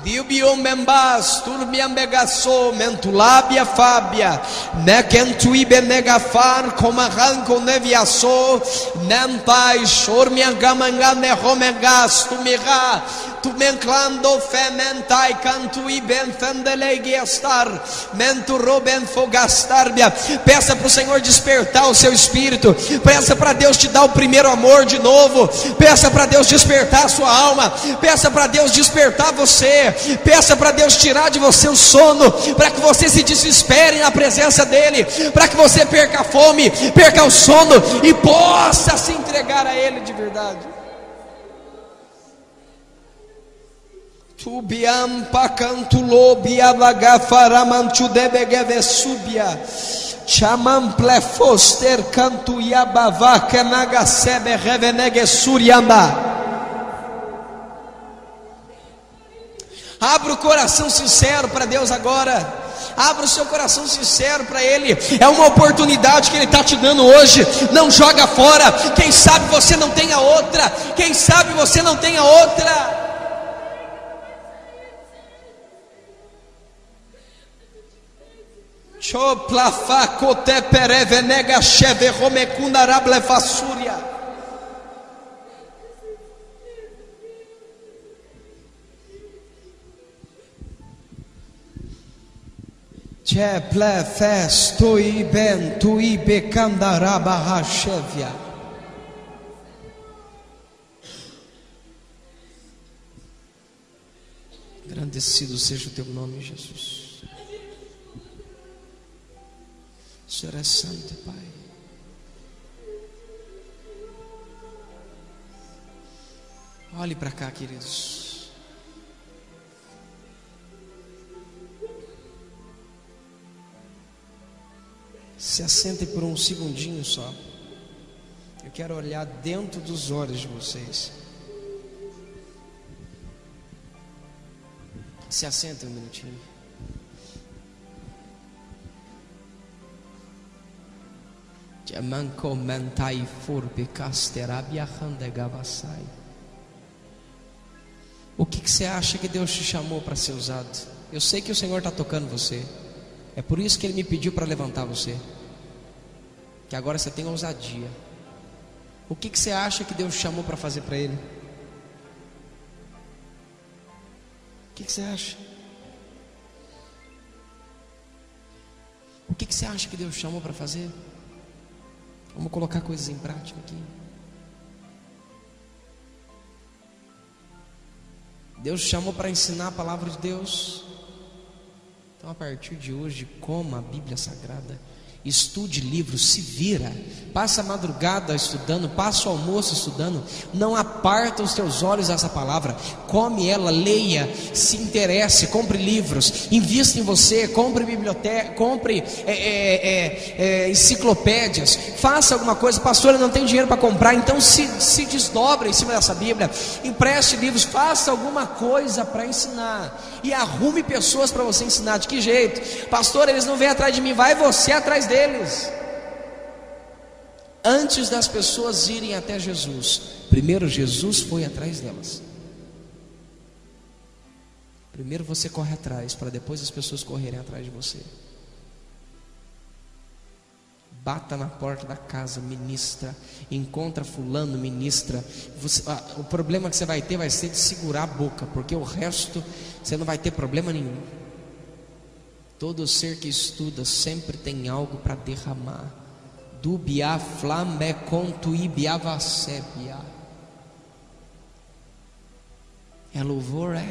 Diubium membas turbiam begasso mentulabia fabia nekentui benegafar comarranco neviasso nentai shormian gamangane romegas tumira tu menclando fementai cantui ben fendelegi estar menturo ben fogastarbia. Peça para o Senhor despertar o seu espírito, peça para Deus te dar o primeiro amor de novo, peça para Deus despertar a sua alma, peça para Deus despertar você, peça para Deus tirar de você o sono, para que você se desespere na presença dEle, para que você perca a fome, perca o sono e possa se entregar a Ele de verdade. Tubiam pacantulo biavagafaramantu debegevesubia chamam plefoster cantu yabavaka nagasebe revenegesuriamba. Abra o coração sincero para Deus agora. Abra o seu coração sincero para Ele. É uma oportunidade que Ele está te dando hoje. Não joga fora. Quem sabe você não tenha outra. Quem sabe você não tenha outra. Choplafa kote perevenega cheve romekunda rable fasuria. Cheple festo i ben tu i bekanda rabaha chevia. Engrandecido seja o teu nome, Jesus. O Senhor é santo, Pai. Olhe para cá, queridos. Se assentem por um segundinho só. Eu quero olhar dentro dos olhos de vocês. Se assentem um minutinho. O que você acha que Deus te chamou para ser usado? Eu sei que o Senhor está tocando você. É por isso que Ele me pediu para levantar você. Que agora você tenha ousadia. O que você acha que Deus te chamou para fazer para Ele? que você acha? O que você acha que Deus chamou para fazer? Vamos colocar coisas em prática aqui. Deus chamou para ensinar a palavra de Deus. Então, a partir de hoje, coma a Bíblia Sagrada, estude livros, se vira, passa a madrugada estudando, passa o almoço estudando, não aparta os teus olhos dessa palavra, come ela, leia, se interesse, compre livros, invista em você, compre biblioteca, compre enciclopédias, faça alguma coisa. Pastor, eu não tenho dinheiro para comprar, então se desdobre em cima dessa Bíblia, empreste livros, faça alguma coisa para ensinar, e arrume pessoas para você ensinar. De que jeito? Pastor, eles não vêm atrás de mim. Vai você atrás deles. Antes das pessoas irem até Jesus, primeiro Jesus foi atrás delas. Primeiro você corre atrás, para depois as pessoas correrem atrás de você. Bata na porta da casa, ministra, encontra fulano, ministra. O problema que você vai ter vai ser de segurar a boca, porque o resto você não vai ter problema nenhum. Todo ser que estuda sempre tem algo para derramar. Dubia flame contuibia vasebia. É louvor, é.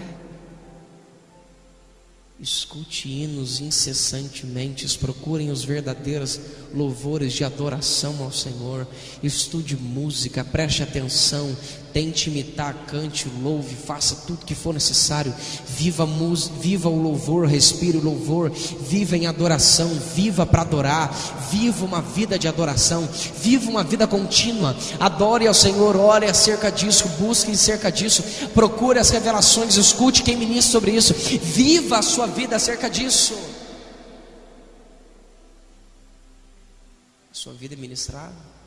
Escute hinos incessantemente, procurem os verdadeiros louvores de adoração ao Senhor. Estude música, preste atenção, tente imitar, cante, louve, faça tudo que for necessário. Viva o louvor, respire o louvor, viva em adoração, viva para adorar, viva uma vida de adoração, viva uma vida contínua. Adore ao Senhor, ore acerca disso, busque acerca disso, procure as revelações, escute quem ministra sobre isso, viva a sua vida acerca disso. A sua vida é ministrada.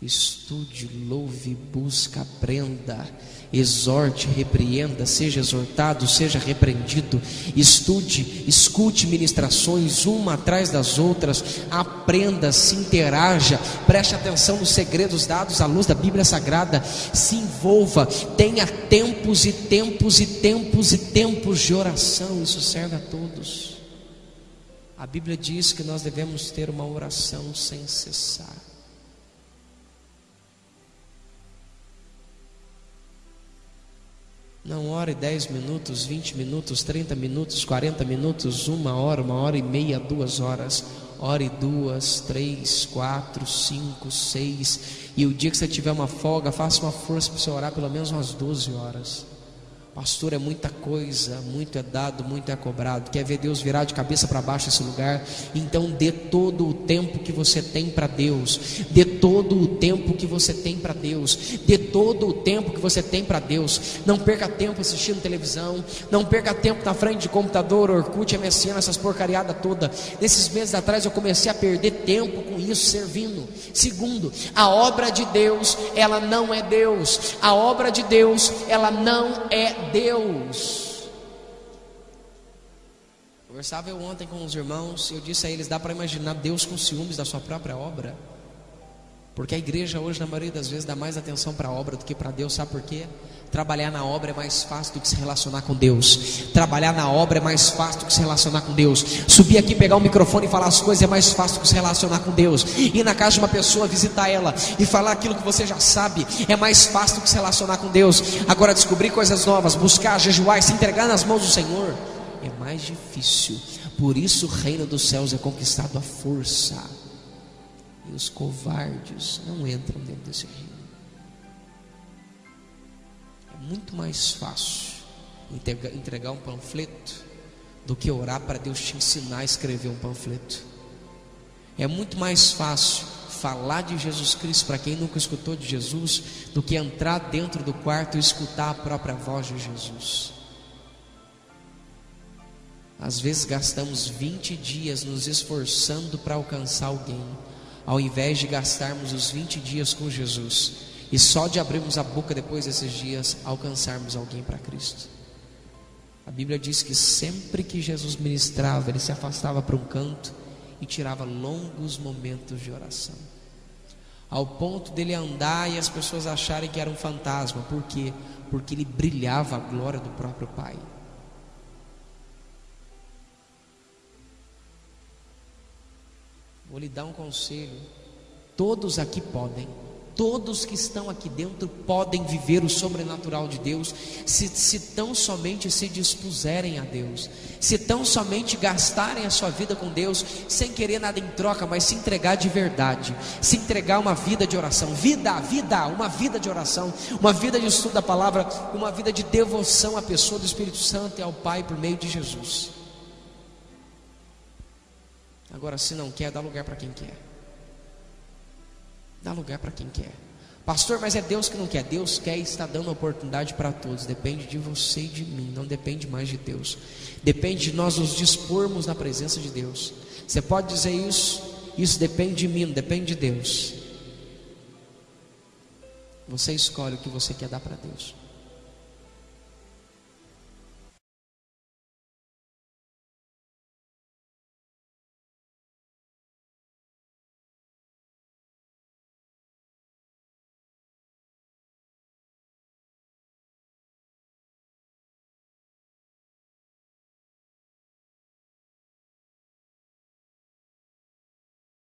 Estude, louve, busca, aprenda, exorte, repreenda, seja exortado, seja repreendido. Estude, escute ministrações uma atrás das outras, aprenda, se interaja, preste atenção nos segredos dados à luz da Bíblia Sagrada, se envolva, tenha tempos e tempos e tempos e tempos de oração. Isso serve a todos. A Bíblia diz que nós devemos ter uma oração sem cessar. Não ore 10 minutos, 20 minutos, 30 minutos, 40 minutos, 1 hora e meia, 2 horas. Ore 2, 3, 4, 5, 6. E o dia que você tiver uma folga, faça uma força para você orar pelo menos umas 12 horas. Pastor, é muita coisa, muito é dado, muito é cobrado. Quer ver Deus virar de cabeça para baixo esse lugar? Então dê todo o tempo que você tem para Deus. Dê todo o tempo que você tem para Deus. Dê todo o tempo que você tem para Deus. Não perca tempo assistindo televisão. Não perca tempo na frente de computador, Orkut, MSN, essas porcariadas toda. Nesses meses atrás eu comecei a perder tempo com isso, servindo. Segundo, a obra de Deus, ela não é Deus. A obra de Deus, ela não é Deus. Conversava eu ontem com os irmãos e eu disse a eles: dá para imaginar Deus com ciúmes da sua própria obra? Porque a igreja hoje, na maioria das vezes, dá mais atenção para a obra do que para Deus. Sabe por quê? Trabalhar na obra é mais fácil do que se relacionar com Deus. Trabalhar na obra é mais fácil do que se relacionar com Deus. Subir aqui, pegar o microfone e falar as coisas é mais fácil do que se relacionar com Deus. Ir na casa de uma pessoa, visitar ela e falar aquilo que você já sabe é mais fácil do que se relacionar com Deus. Agora, descobrir coisas novas, buscar, jejuar e se entregar nas mãos do Senhor é mais difícil. Por isso o reino dos céus é conquistado à força, e os covardes não entram dentro desse reino. É muito mais fácil entregar um panfleto do que orar para Deus te ensinar a escrever um panfleto. É muito mais fácil falar de Jesus Cristo para quem nunca escutou de Jesus do que entrar dentro do quarto e escutar a própria voz de Jesus. Às vezes gastamos 20 dias nos esforçando para alcançar alguém, ao invés de gastarmos os 20 dias com Jesus e só de abrirmos a boca depois desses dias alcançarmos alguém para Cristo. A Bíblia diz que sempre que Jesus ministrava, ele se afastava para um canto e tirava longos momentos de oração. ao ponto dele andar e as pessoas acharem que era um fantasma. Por quê? Porque ele brilhava a glória do próprio Pai. Vou lhe dar um conselho: todos aqui podem, todos que estão aqui dentro podem viver o sobrenatural de Deus, se tão somente se dispuserem a Deus, se tão somente gastarem a sua vida com Deus, sem querer nada em troca, mas se entregar de verdade, se entregar uma vida de oração, uma vida de oração, uma vida de estudo da palavra, uma vida de devoção à pessoa do Espírito Santo e ao Pai por meio de Jesus. Agora, se não quer, dá lugar para quem quer. Dá lugar para quem quer. Pastor, mas é Deus que não quer. Deus quer e está dando oportunidade para todos. Depende de você e de mim, não depende mais de Deus. Depende de nós nos dispormos na presença de Deus. Você pode dizer isso depende de mim, não depende de Deus. Você escolhe o que você quer dar para Deus.